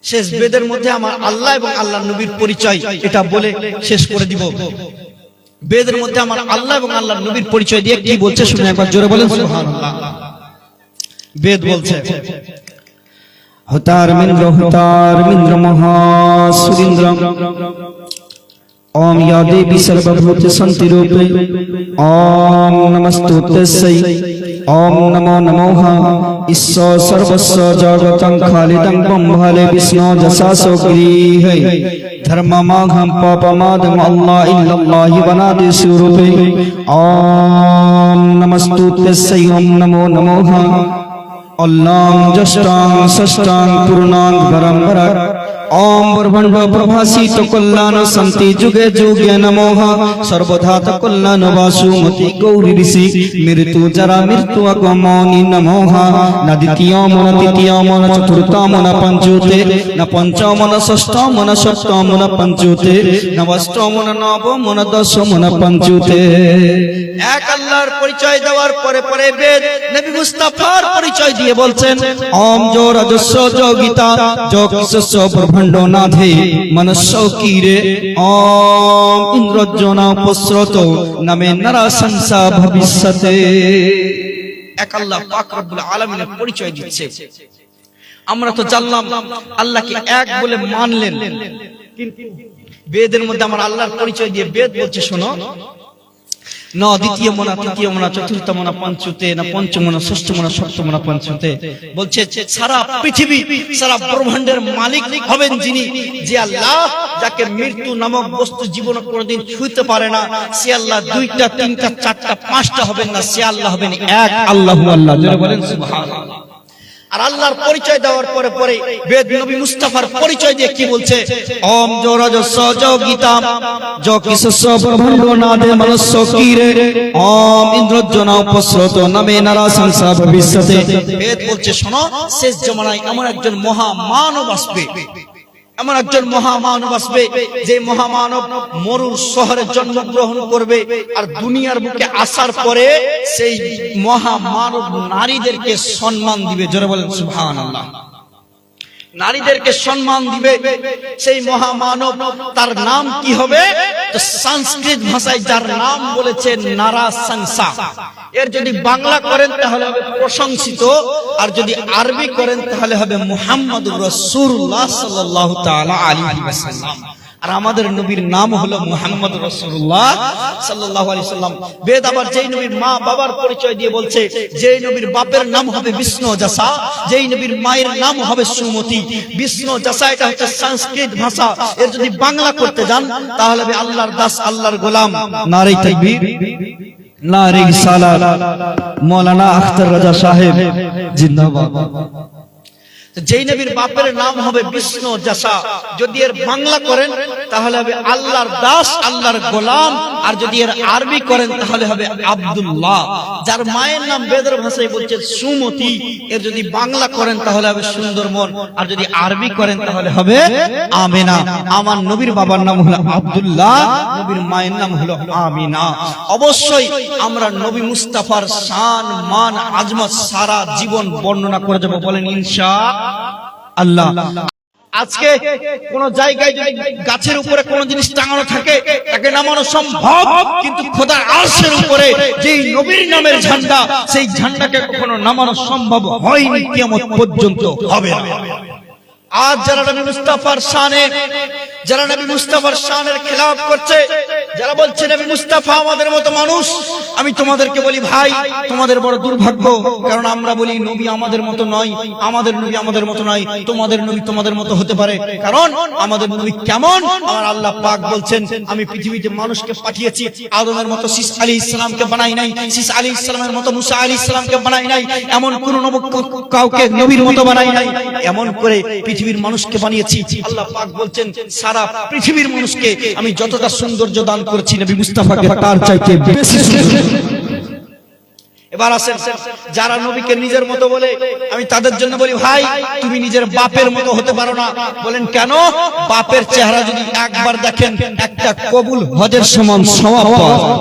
শেষ বেদের মধ্যে আমার আল্লাহ এবং আল্লাহর নবীর পরিচয় এটা বলে শেষ করে দিব। বেদের মধ্যে আমার আল্লাহ এবং আল্লাহর নবীর পরিচয় দিয়ে কি বলছে শুনে একবার জোরে বলেন সুবহানাল্লাহ। বেদ বলছে, হতার মিন্দ্র মহা সুরিন্দ্র ओम या देवी सर्वभूत संति रूपे ओम नमस्तुते ओम नमो नमोः ईश्वर सर्वस्व जगतं खालिदं ब्रह्मले विष्णु जसासो गृहे धर्ममाघं पापमादं अल्लाह इल्लल्लाहि वनादि स्वरूपे ओम नमस्तुते ओम नमो नमोः अल्लाह जष्टां षष्टां पूर्णां परम्परा ओम ब्रह्मांड प्रभासित कल्याण संति जुगे जुगे नमोः सर्वधात कल्याण वासुमति गौरी ऋषि मृत्यु जरा मृत्यु अगमनि नमोः न द्वितीय मन तृतीय मन चतुर्थ मन पंचुते न पंचम मन षष्ठ मन सप्तम मन पंचुते न अष्टम मन नवम मन दशम मन पंचुते। এক আল্লাহর পরিচয় দেওয়ার পরে পরে বেদ নবী মুস্তাফার পরিচয় দিয়ে বলছেন, ओम जो रजस्व जो गीता जो किसस्व ब्रह्मांड नाधे मनस्व कीरे ओम इंद्रजना उपस्रत नामे नरा संसा भविष्यते। এক আল্লাহ পাক রব্বুল আলামিনের পরিচয় দিচ্ছে। আমরা তো জানলাম আল্লাহকে এক বলে মানলেন, কিন্তু বেদের মধ্যে আমার আল্লাহর পরিচয় দিয়ে বেদ বলছে, শোনো, न द्वितीय मना तृतीय मना चतुर्थ मना पंचुते न पंचम मना षष्ठ मना सप्तम मना पंचुते। বলছে সারা পৃথিবী সারা ব্রহ্মাণ্ডের মালিক হবেন যিনি, যে আল্লাহ যাকে মৃত্যু নামক বস্তু জীবনে কোনোদিন ছুঁতে পারে না, সে আল্লাহ দুইটা তিনটা চারটা পাঁচটা হবেন না, সে আল্লাহ হবেন এক আল্লাহু আল্লাহ। জোরে বলেন সুবহানাল্লাহ। আর আল্লাহর পরিচয় দেওয়ার পরে পরে বেদ নবী মুস্তাফার পরিচয় দিয়ে কি বলছে, ওম जो रजस्व जो गीता जो किसस्व ब्रह्मांड नादे मनस्व कीरे ओम इंद्रजना उपस्रत नामे नारा संसा भविष्यते। বেদ বলছে, শোনো, শেষ জামানায় এমন একজন মহা মানব আসবে, এমন একজন মহামানব আসবে যে মহামানব মরুর শহরে জন্মগ্রহণ করবে, আর দুনিয়ার বুকে আসার পরে সেই মহামানব নারীদেরকে সম্মান দিবে। জোরে বলেন সুবহানাল্লাহ। নারীদেরকে সম্মান দিবে, সেই মহামানব তার নাম কি হবে? তো সংস্কৃত ভাষায় যার নাম বলেছেন নারাশংসা, এর যদি বাংলা করেন তাহলে হবে প্রশংসিত, আর যদি আরবি করেন তাহলে হবে মুহাম্মদুর রাসূলুল্লাহ সাল্লাল্লাহু তাআলা আলাইহি ওয়াসাল্লাম। আর আমাদের নবীর নাম হলো মুহাম্মদ রাসূলুল্লাহ সাল্লাল্লাহু আলাইহি সাল্লাম। বেদ আবার যেই নবীর মা বাবার পরিচয় দিয়ে বলছে, যেই নবীর বাপের নাম হবে বিষ্ণু জাসা, যেই নবীর মায়ের নাম হবে সুমতি। বিষ্ণু জাসা এটা হচ্ছে সংস্কৃত ভাষা, এর যদি বাংলা করতে যান তাহলে হবে আল্লাহর দাস, আল্লাহর গোলাম। নারে তাকবীর, নারে রিসালাত, মাওলানা আখতার রাজা সাহেব জিন্দাবাদ। যেই নবীর বাপের নাম হবে বিষ্ণু জাসা, যদি এর বাংলা করেন তাহলে হবে আল্লাহর দাস, আল্লাহর গোলাম, আর যদি এর আরবি করেন তাহলে হবে আব্দুল্লাহ। যার মায়ের নাম বেদের ভাষায় বলছে সুমতি, এর যদি বাংলা করেন তাহলে হবে সুন্দরমন, আর যদি আরবি করেন তাহলে হবে আমিনা। আমার নবীর বাবার নাম হলো আব্দুল্লাহ, নবীর মায়ের নাম হলো আমিনা। অবশ্যই আমরা নবী মুস্তাফার শান, মান, আজমত সারা জীবন বর্ণনা করে যাব, বলেন ইনশাআল্লাহ। আজকে কোন জায়গায় যদি গাছের উপরে কোন জিনিস টাঙানো থাকে তাকে নামানো সম্ভব, কিন্তু খোদার আরশের উপরে যেই নবীর নামের ঝান্ডা, সেই ঝান্ডাকে কখনো নামানো সম্ভব হয়নি, কিয়ামত পর্যন্ত হবে না। আজ যারা নবী মুস্তাফার শানে, যারা নবী মুস্তাফার শানের খেলাফ করছে, যারা বলছে নবী মুস্তাফা আমাদের মতো মানুষ, আমি তোমাদেরকে বলি ভাই, তোমাদের বড় দুর্ভাগ্য। কারণ আমরা বলি নবী আমাদের মতো নয়, আমাদের নবী আমাদের মতো নয়, তোমাদের নবী তোমাদের মতো হতে পারে। কারণ আমাদের নবী কেমন? আমার আল্লাহ পাক বলছেন, আমি পৃথিবীতে মানুষকে পাঠিয়েছি, আদমের মতো শীস আলাইহিস সালামকে বানাই নাই, শীস আলাইহিস সালামের মতো মুসা আলাইহিস সালামকে বানাই নাই, এমন কোন কাউকে নবীর মতো বানাই নাই, এমন করে পৃথিবীর মানুষকে বানিয়েছি। আল্লাহ পাক বলছেন, সারা পৃথিবীর মানুষকে আমি যতটা সৌন্দর্য দান করেছি, নবী মুস্তাফাকে তার চাইতে বেশি সুন্দর। এবার আসেন, যারা নবীকে নিজের মতো বলে, আমি তাদের জন্য বলি ভাই, তুমি নিজের বাপের মতো হতে পারো না। বলেন কেন? বাপের চেহারা যদি একবার দেখেন, একটা কবুল হজের সমান সওয়াব পাওয়া যায়।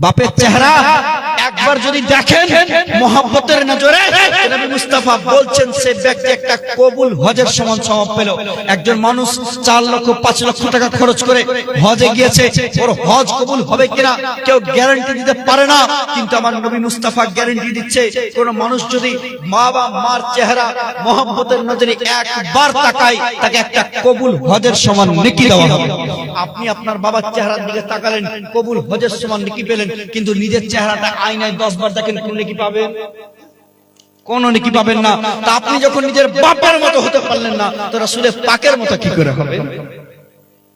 বাপের চেহারা একবার যদি দেখেন মহব্বতের নজরে, নবী মুস্তাফা বলছেন সে ব্যক্তি একটা কবুল হজের সমান সওয়াব পেল। একজন মানুষ 4 লক্ষ 5 লক্ষ টাকা খরচ করে হজে গিয়েছে, ওর হজ কবুল হবে কিনা কেউ গ্যারান্টি দিতে পারে না, কিন্তু আমার নবী মুস্তাফা গ্যারান্টি দিচ্ছে, কোন মানুষ যদি মা বা মার চেহারা মহব্বতের নজরে একবার তাকায়, তাকে একটা কবুল হজের সমান নেকি দেওয়া হবে। আপনি আপনার বাবার চেহারার দিকে তাকালেন, কবুল হজের সমান নেকি পেলেন, কিন্তু নিজের চেহারাটা আয়নায় 10 বার দেখেন, কোন নেকি পাবেন? কোন নেকি পাবেন না। তা আপনি যখন নিজের বাপের মতো হতে পারলেন না, তো রাসূলের পাকের মতো কি করে হবে?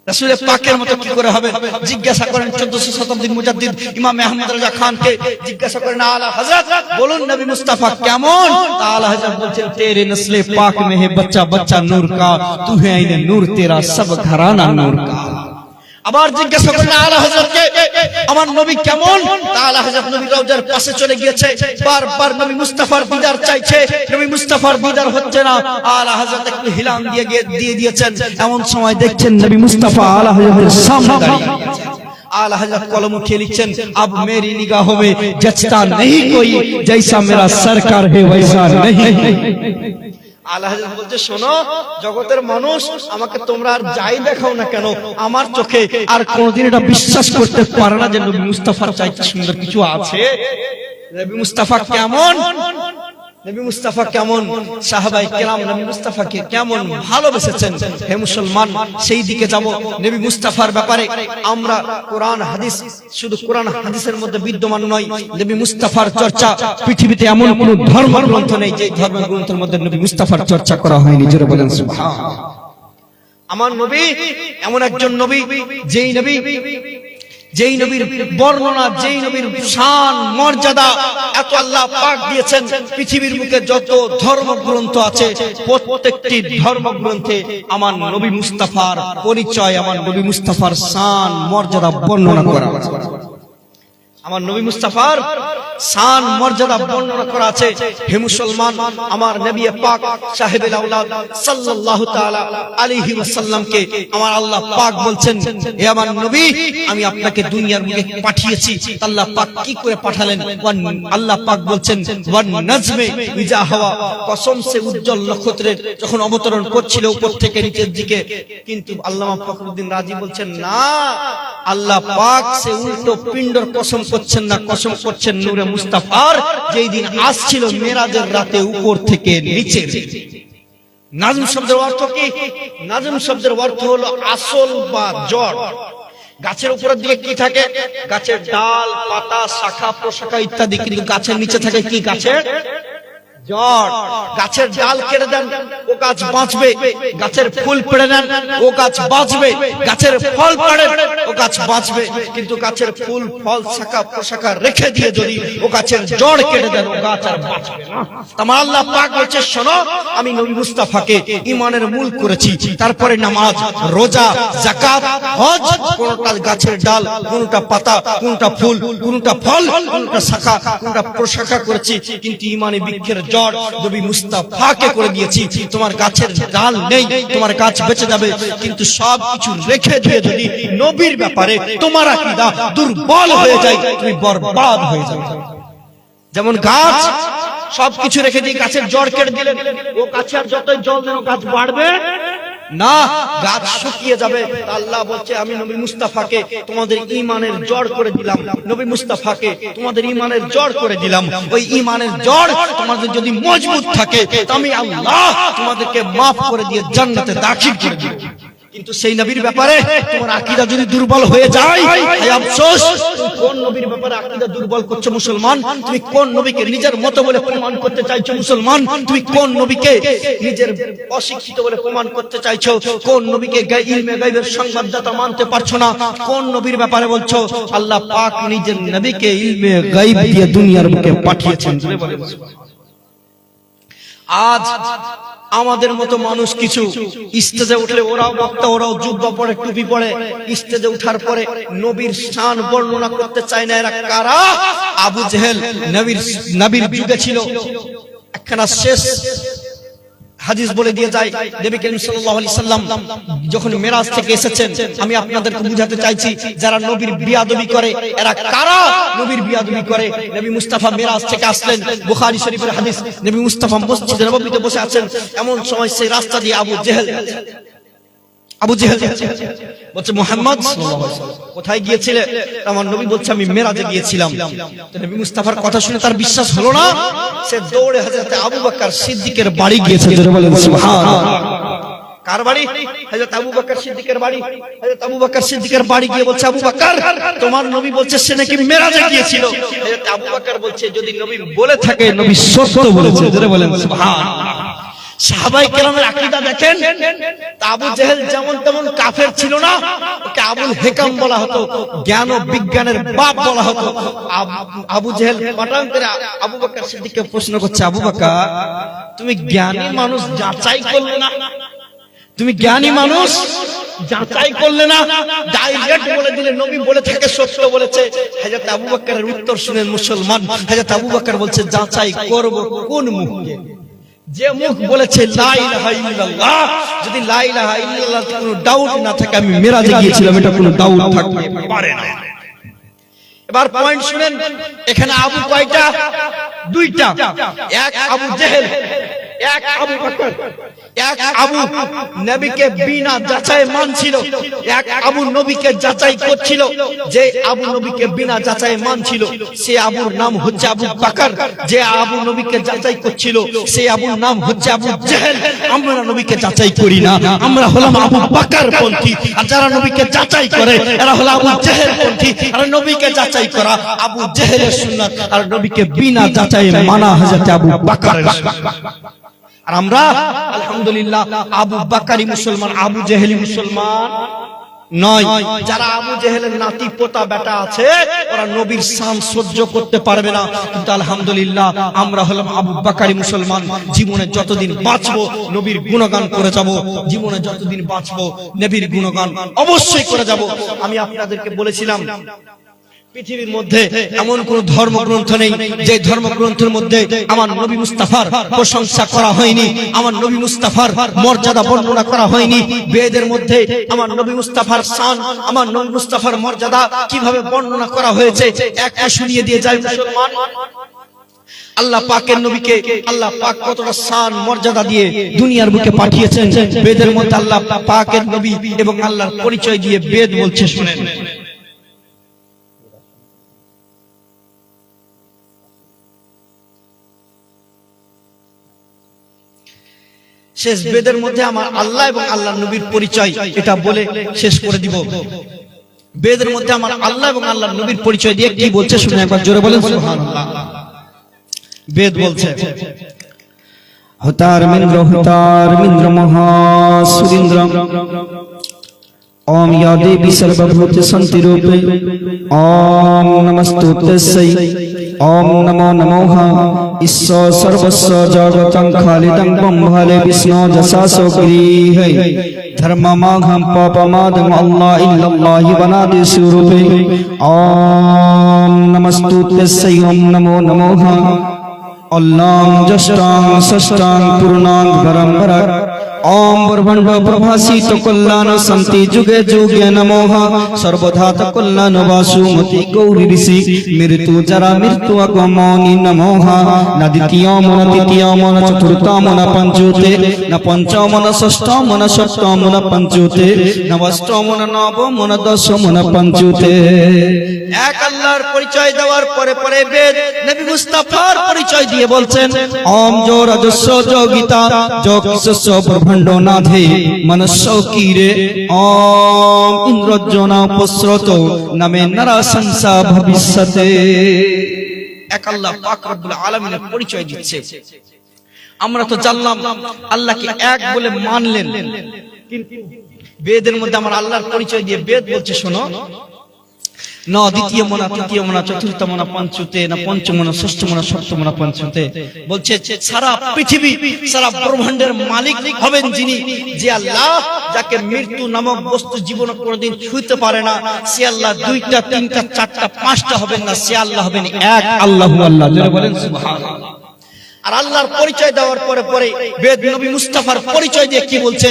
রাসূলের পাকের মতো কি করে হবে? জিজ্ঞাসা করেন 1400 শতাব্দীর মুজাদ্দিদ ইমাম আহমদ রাজা খানকে, জিজ্ঞাসা করেন আলা হযরত, বলুন নবী মুস্তাফা কেমন? আলা হযরত বলছেন, তেরে নসলে পাক মে হে বাচ্চা বাচ্চা নূর কা, তু হে আইনে নূর, তেরা সব ঘরানা নূর কা। আবার জিজ্ঞাসা করলেন আলা হযরতকে, আমার নবী কেমন? আলা হযরত নবী রওজার পাশে চলে গিয়েছে, বারবার নবী মুস্তাফার দিদার চাইছে, নবী মুস্তাফার দিদার হচ্ছে না। আলা হযরত একটু হিলান দিয়ে দিয়েছেন, এমন সময় দেখছেন নবী মুস্তাফা আলা হযরতের সামনে দাঁড়িয়ে আছেন। आला हज़रत कलम के लिखन, अब मेरी निगाहों में जचता नहीं कोई, जैसा मेरा सरकार है वैसा नहीं। আলা হযরত বলছে, শোনো জগতের মানুষ, আমাকে তোমরা আর যাই দেখাও না কেন, আমার চোখে আর কোনোদিন এটা বিশ্বাস করতে পারে না যে নবী মুস্তাফার চাইতে সুন্দর কিছু আছে। নবী মুস্তাফা কেমন? নবী মুস্তাফা কেমন? সাহাবায়ে কেরাম নবী মুস্তাফাকে কেমন ভালোবেসেছেন। হে মুসলমান, সেই দিকে যাব। নবী মুস্তাফার ব্যাপারে আমরা কোরআন হাদিস, শুধু কোরআন হাদিসের মধ্যে বিদ্যমান নয়, নবী মুস্তাফার চর্চা পৃথিবীতে এমন কোন ধর্মগ্রন্থ নেই যে ধর্মগ্রন্থের মধ্যে নবী মুস্তাফার চর্চা করা হয়নি। জোরে বলেন সুবহানাল্লাহ। আমার নবী এমন একজন নবী, যেই নবীর বর্ণনা, যেই নবীর শান মর্যাদা এত আল্লাহ পাক দিয়েছেন। পৃথিবীর বুকে যত ধর্মগ্রন্থ আছে, প্রত্যেকটি ধর্মগ্রন্থে আমার নবী মুস্তাফার পরিচয়, আমার নবী মুস্তাফার শান মর্যাদা বর্ণনা করা আছে। আমার নবী মুস্তাফার শান মর্যাদা বর্ণনা করা আছে। হে মুসলমান, আমার নবী পাক সাহেবুল আওলাদ সাল্লাল্লাহু তাআলা আলাইহি ওয়াসাল্লামকে আমার আল্লাহ পাক বলছেন, হে আমার নবী, আমি আপনাকে দুনিয়ার বুকে পাঠিয়েছি। আল্লাহ পাক কি করে পাঠালেন? আল্লাহ পাক বলছেন, ওয়ান নাজমে ইজা হাওয়া, কসম সে উজ্জ্বল নক্ষত্রের যখন অবতরণ করছিল উপর থেকে নিচের দিকে। কিন্তু আল্লামা ফখরুদ্দিন রাজি বলছেন, না, আল্লাহ পাক সে উল্টো পিণ্ডর কসম করছেন না, কসম করছেন নূরে মুস্তাফার, যেই দিন আসছিল মেরাজের রাতে উপর থেকে নিচের। নাজম শব্দের অর্থ কি? নাজম শব্দের অর্থ হলো আসল বা জড়। গাছের উপরের দিকে কি থাকে? গাছের ডাল, পাতা, শাখা প্রশাখা ইত্যাদি। কিন্তু গাছের নিচে থাকে কি? গাছের জড়। গাছের ডাল কেটে দেন, ও গাছ বাঁচবে। গাছের ফুল পেড়ে নেন, ও গাছ বাঁচবে। গাছের ফল পাড়েন, ও গাছ বাঁচবে। কিন্তু গাছের ফুল, ফল, শাখা প্রশাখা রেখে দিয়ে যদি ও গাছের জড় কেটে দেন, ও গাছ আর বাঁচবে না। আমার আল্লাহ পাক বলছে, শোনো, আমি নবী মুস্তাফাকে ঈমানের মূল করেছি। তারপরে নামাজ, রোজা, যাকাত, হজ, কোনটা গাছের ডাল, কোনটা পাতা, কোনটা ফুল, কোনটা ফল, কোনটা শাখা, কোনটা প্রশাখা করেছি। কিন্তু ঈমানে বৃক্ষের জড় নবী মুস্তাফাকে করে দিয়েছি। তোমার গাছের ডাল নেই, তোমার গাছ বেঁচে যাবে, কিন্তু সব কিছু রেখে দিয়ে যদি নবীর ব্যাপারে তোমার আকীদা দুর্বল হয়ে যায়, তুমি বরবাদ হয়ে যাবে। যেমন গাছ সবকিছু রেখে দিয়ে গাছের জড় কেটে দিলেন, ও গাছে আর যতই জল দেন গাছ বাড়বে না, গাছ শুকিয়ে যাবে। আল্লাহ বলছে, আমি নবী মুস্তাফাকে তোমাদের ঈমানের জড় করে দিলাম। নবী মুস্তাফাকে তোমাদের ঈমানের জড় করে দিলাম। ওই ঈমানের জড় তোমাদের যদি মজবুত থাকে, আমি আল্লাহ তোমাদেরকে মাফ করে দিয়ে জান্নাতে দাখিল করে দিব। কিন্তু সেই নবীর ব্যাপারে তোমার আকীদা যদি দুর্বল হয়ে যায়, এই আফসোস, তুমি কোন নবীর ব্যাপারে আকীদা দুর্বল করছো মুসলমান? তুমি কোন নবীকে নিজের মত বলে প্রমাণ করতে চাইছো মুসলমান? তুমি কোন নবীকে নিজের অশিক্ষিত বলে প্রমাণ করতে চাইছো? কোন নবীকে ইলমে গায়বের সংবাদদাতা মানতে পারছো না? কোন নবীর ব্যাপারে বলছো? আল্লাহ পাক নিজের নবীকে ইলমে গায়ব দিয়ে দুনিয়ার বুকে পাঠিয়েছেন। আজ আমাদের মতো মানুষ কিছু স্টেজে উঠলে ওরাও বক্তা, ওরাও জুব্বা পরে, টুপি পরে, স্টেজে উঠার পরে নবীর শান বর্ণনা করতে চায় না। এরা কারা? আবু জেহেল নবীর যুগে ছিল। একখানা শেষ হাদিস বলে দিয়ে যায়, নবী করিম সাল্লাল্লাহু আলাইহি সাল্লাম যখন মেরাজ থেকে এসেছেন, আমি আপনাদেরকে বুঝাতে চাইছি, যারা নবীর বিয়াদবি করে এরা কারা? নবীর বিয়াদবি করে। নবী মুস্তাফা মেরাজ থেকে আসলেন, বুখারী শরীফের হাদিস, নবী মুস্তাফা মসজিদে নববীতে বসে আছেন। এমন সময় সেই রাস্তা দিয়ে আবু জেহেল বলছে, মুহাম্মদ সাল্লাল্লাহু আলাইহি ওয়াসাল্লাম কোথায় গিয়েছিলে? আমার নবী বলছে, আমি মেরাজে গিয়েছিলাম। তো নবী মুস্তাফার কথা শুনে তার বিশ্বাস হলো না। সে দৌড়ে হযরত আবু বকর সিদ্দিকের বাড়ি গিয়েছে। সুবহানাল্লাহ। কার বাড়ি? হযরত আবু বকর সিদ্দিকের বাড়ি। হযরত আবু বকর সিদ্দিকের বাড়ি গিয়ে বলছে, আবু বকর, তোমার নবী বলছে সে নাকি মেরাজে গিয়েছিল। হযরত আবু বকর বলছে, যদি নবী বলে থাকে, নবী সত্য বলেছে। জোরে বলেন সুবহানাল্লাহ। সাহাবায়ে কেরামের আকীদা দেখেন। আবু জেহেল যেমন তেমন কাফের ছিল না, ওকে আবুল হেকাম বলা হতো, জ্ঞান ও বিজ্ঞানের বাপ বলা হতো। আবু জেহেল পটাং করে আবু বকর সিদ্দিককে প্রশ্ন করছে, আবু বকর, তুমি জ্ঞানী মানুষ যাচাই করলে না? তুমি জ্ঞানী মানুষ যাচাই করলে না? ডাইরেক্ট বলে দিলে নবী বলে থাকে সত্য বলেছে। হযরত আবু বকরের উত্তর শুনেন মুসলমান। হযরত আবু বকর বলছে, যাচাই করব কোন মুখে? যে মুখ বলেছে লা ইলাহা ইল্লাল্লাহ। যদি লা ইলাহা ইল্লাল্লাহ কোনো ডাউট না থাকে, আমি মেরাজে গিয়েছিলাম, এটা কোনো ডাউট থাকতে পারে না। এবার পয়েন্ট শুনেন, এখানে আবু কয়টা? দুইটা। এক আবু জেহেল, এক আবু বকর। এক আবু নবীকে বিনা যাচাই মানছিল, এক আবু নবীকে যাচাই করছিল। যে আবু নবীকে বিনা যাচাই মানছিল সে আবুর নাম হচ্ছে আবু বকর। যে আবু নবীকে যাচাই করছিল সে আবুর নাম হচ্ছে আবু জেহেল। আমরা নবীকে যাচাই করি না, আমরা হলাম আবু বকর পন্থী। আর যারা নবীকে যাচাই করে এরা হলো আবু জেহেল পন্থী। আর নবীকে যাচাই করা আবু জেহেলের সুন্নাত, আর নবীকে বিনা যাচাই মানা হযরত আবু বকরের সুন্নাত। আর আমরা আলহামদুলিল্লাহ আবু বকরি মুসলমান, আবু জেহেলি মুসলমান নয়। যারা আবু জেহেলের নাতি পোতা বেটা আছে, ওরা নবীর শান সহ্য করতে পারবে না। কিন্তু আলহামদুলিল্লাহ আমরা হলাম আবু বকরি মুসলমান। জীবনে যতদিন বাঁচবো নবীর গুণগান করে যাব। জীবনে যতদিন বাঁচবো নবীর গুণগান অবশ্যই করে যাব। আমি আপনাদেরকে বলেছিলাম, পৃথিবীর মধ্যে এমন কোন ধর্মগ্রন্থ নেই যে ধর্মগ্রন্থের মধ্যে আমার নবী মুস্তাফার প্রশংসা করা হয়নি, আমার নবী মুস্তাফার মর্যাদা বর্ণনা করা হয়নি। বেদের মধ্যে আমার নবী মুস্তাফার শান, আমার নবী মুস্তাফার মর্যাদা কিভাবে বর্ণনা করা হয়েছে একটা শুনিয়ে দিয়ে যায় মুসলমান। আল্লাহ পাকের নবীকে আল্লাহ পাক কতটা শান মর্যাদা দিয়ে দুনিয়ার বুকে পাঠিয়েছেন। বেদের মধ্যে আল্লাহ পাকের নবী এবং আল্লাহর পরিচয় দিয়ে বেদ বলছে, শুনেন। শেষ বেদের মধ্যে আমার আল্লাহ এবং আল্লাহর নবীর পরিচয়, এটা বলে শেষ করে দিব। বেদের মধ্যে আমার আল্লাহ এবং আল্লাহর নবীর পরিচয় দিয়ে কি বলছে শুনে একবার জোরে বলেন সুবহানাল্লাহ। বেদ বলছে, হতার মিন্দ্র মহা সুরিন্দ্র ओम या देवी सर्वभूत संति रूपे ओम नमस्तुते ओम नमो नमोः ईश्वर सर्वस्व जगतं खालिदं ब्रह्मले विष्णु जसासो गृहे धर्ममाघं पापमादं अल्लाह इल्लल्लाहि वनादि स्वरूपे ओम नमस्तुते ओम नमो नमोः अल्लाह जष्टां षष्टां पूर्णां वरं ओम ब्रह्मण्ड प्रभासित कल्याण संति जुगे जुगे नमोः सर्वधात कल्याण वासुमति गौरी ऋषि मृत्यु जरा मृत्यु अगमनि नमोः न द्वितीय मन तृतीय मन चतुर्थ मन पंचुते न पंचम मन षष्ठम मन सप्तम मन पंचुते न अष्टम मन नवम मन दशम मन पंचुते। এক আল্লাহর পরিচয় দেওয়ার পরে পরে বেদ নবী মুস্তাফার পরিচয় দিয়ে বলছেন, ओम जो रजस्व जो गीता जो किसस्व ब्रह्मांड नाधे मनस्व कीरे ओम इंद्रजना पुस्रत नमे नरा संसा भविष्यते। এক আল্লাহ পাক রব্বুল আলামিনের পরিচয় দিচ্ছে। আমরা তো জানলাম আল্লাহকে এক বলে মানলেন, কিন্তু বেদের মধ্যে আমার আল্লাহর পরিচয় দিয়ে বেদ বলছে, শোনো, न द्वितीय मना तृतीय मना चतुर्थ मना पंचुते न पंचम मना षष्ठ मना सप्तम मना पंचुते। বলছে সারা পৃথিবী সারা ব্রহ্মাণ্ডের মালিক হবেন যিনি, যে আল্লাহ যাকে মৃত্যু নামক বস্তু জীবন কোনোদিন ছুঁতে পারে না, সে আল্লাহ দুইটা তিনটা চারটা পাঁচটা হবেন না, সে আল্লাহ হবেন এক আল্লাহু আল্লাহ। জোরে বলেন সুবহানাল্লাহ। আর আল্লাহর পরিচয় দেওয়ার পরে পরে বেদ নবী মুস্তাফার পরিচয় দিয়ে কি বলছে,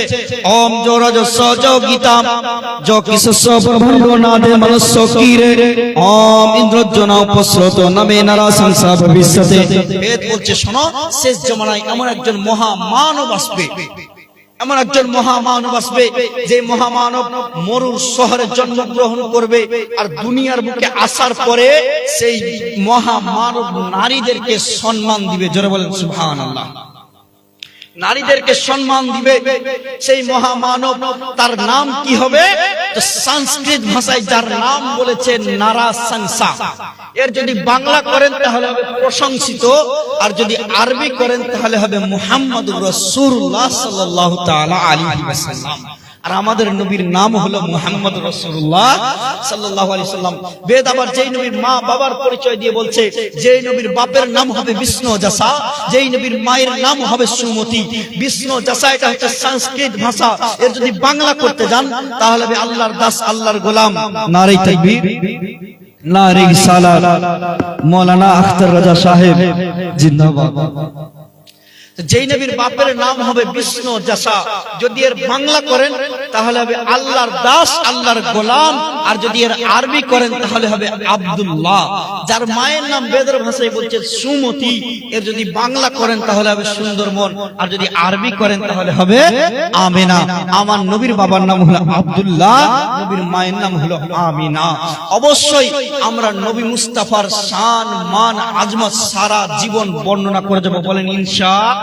ওম जो रजस्व जो गीता जो किसस्व ब्रह्मांड नादे मनस्व कीरे ओम इंद्रजना उपस्रत नमे नरा संसा भविष्यते। বেদ বলছে, শোনো, শেষ জমানায় এমন একজন মহা মানব আসবে, এমন একজন মহামানব আসবে যে মহামানব মরুর শহরে জন্মগ্রহণ করবে, আর দুনিয়ার বুকে আসার পরে সেই মহামানব নারীদেরকে সম্মান দিবে। জোরে বলেন সুবহানাল্লাহ। নারীদেরকে সম্মান দিবে সেই মহামানব, তার নাম কি হবে? তো সংস্কৃত ভাষায় যার নাম বলেছে নারা সংসা, এর যদি বাংলা করেন তাহলে হবে প্রশংসিত, আর যদি আরবি করেন তাহলে হবে মুহাম্মদুর রাসূলুল্লাহ সাল্লাল্লাহু তাআলা আলাইহি ওয়াসাল্লাম। আর আমাদের নবীর নাম হলো মুহাম্মদ রাসূলুল্লাহ সাল্লাল্লাহু আলাইহি ওয়াসাল্লাম। বেদ আবার যেই নবীর মা বাবার পরিচয় দিয়ে বলছে, যেই নবীর বাপের নাম হবে বিষ্ণু জাসা, যেই নবীর মায়ের নাম হবে সুমতি। বিষ্ণু জাসা এটা হচ্ছে সংস্কৃত ভাষা, এর যদি বাংলা করতে যান তাহলে হবে আল্লাহর দাস, আল্লাহর গোলাম। नारे तकबीर नारे रिसालत मौलाना अख्तर रजा साहेब जिंदाबाद। যেই নবীর বাপের নাম হবে বিষ্ণু জাসা, যদি এর বাংলা করেন তাহলে হবে আল্লাহর দাস, আল্লাহর গোলাম, আর যদি এর আরবি করেন তাহলে হবে আব্দুল্লাহ। যার মায়ের নাম বেদের ভাষায় বলছে সুমতি, এর যদি বাংলা করেন তাহলে হবে সুন্দরমন, আর যদি আরবি করেন তাহলে হবে আমিনা। আমার নবীর বাবার নাম হলো আব্দুল্লাহ, নবীর মায়ের নাম হলো আমিনা। অবশ্যই আমরা নবী মুস্তাফার শান মান আজমত সারা জীবন বর্ণনা করে যাব, বলেন ইনশাআল্লাহ।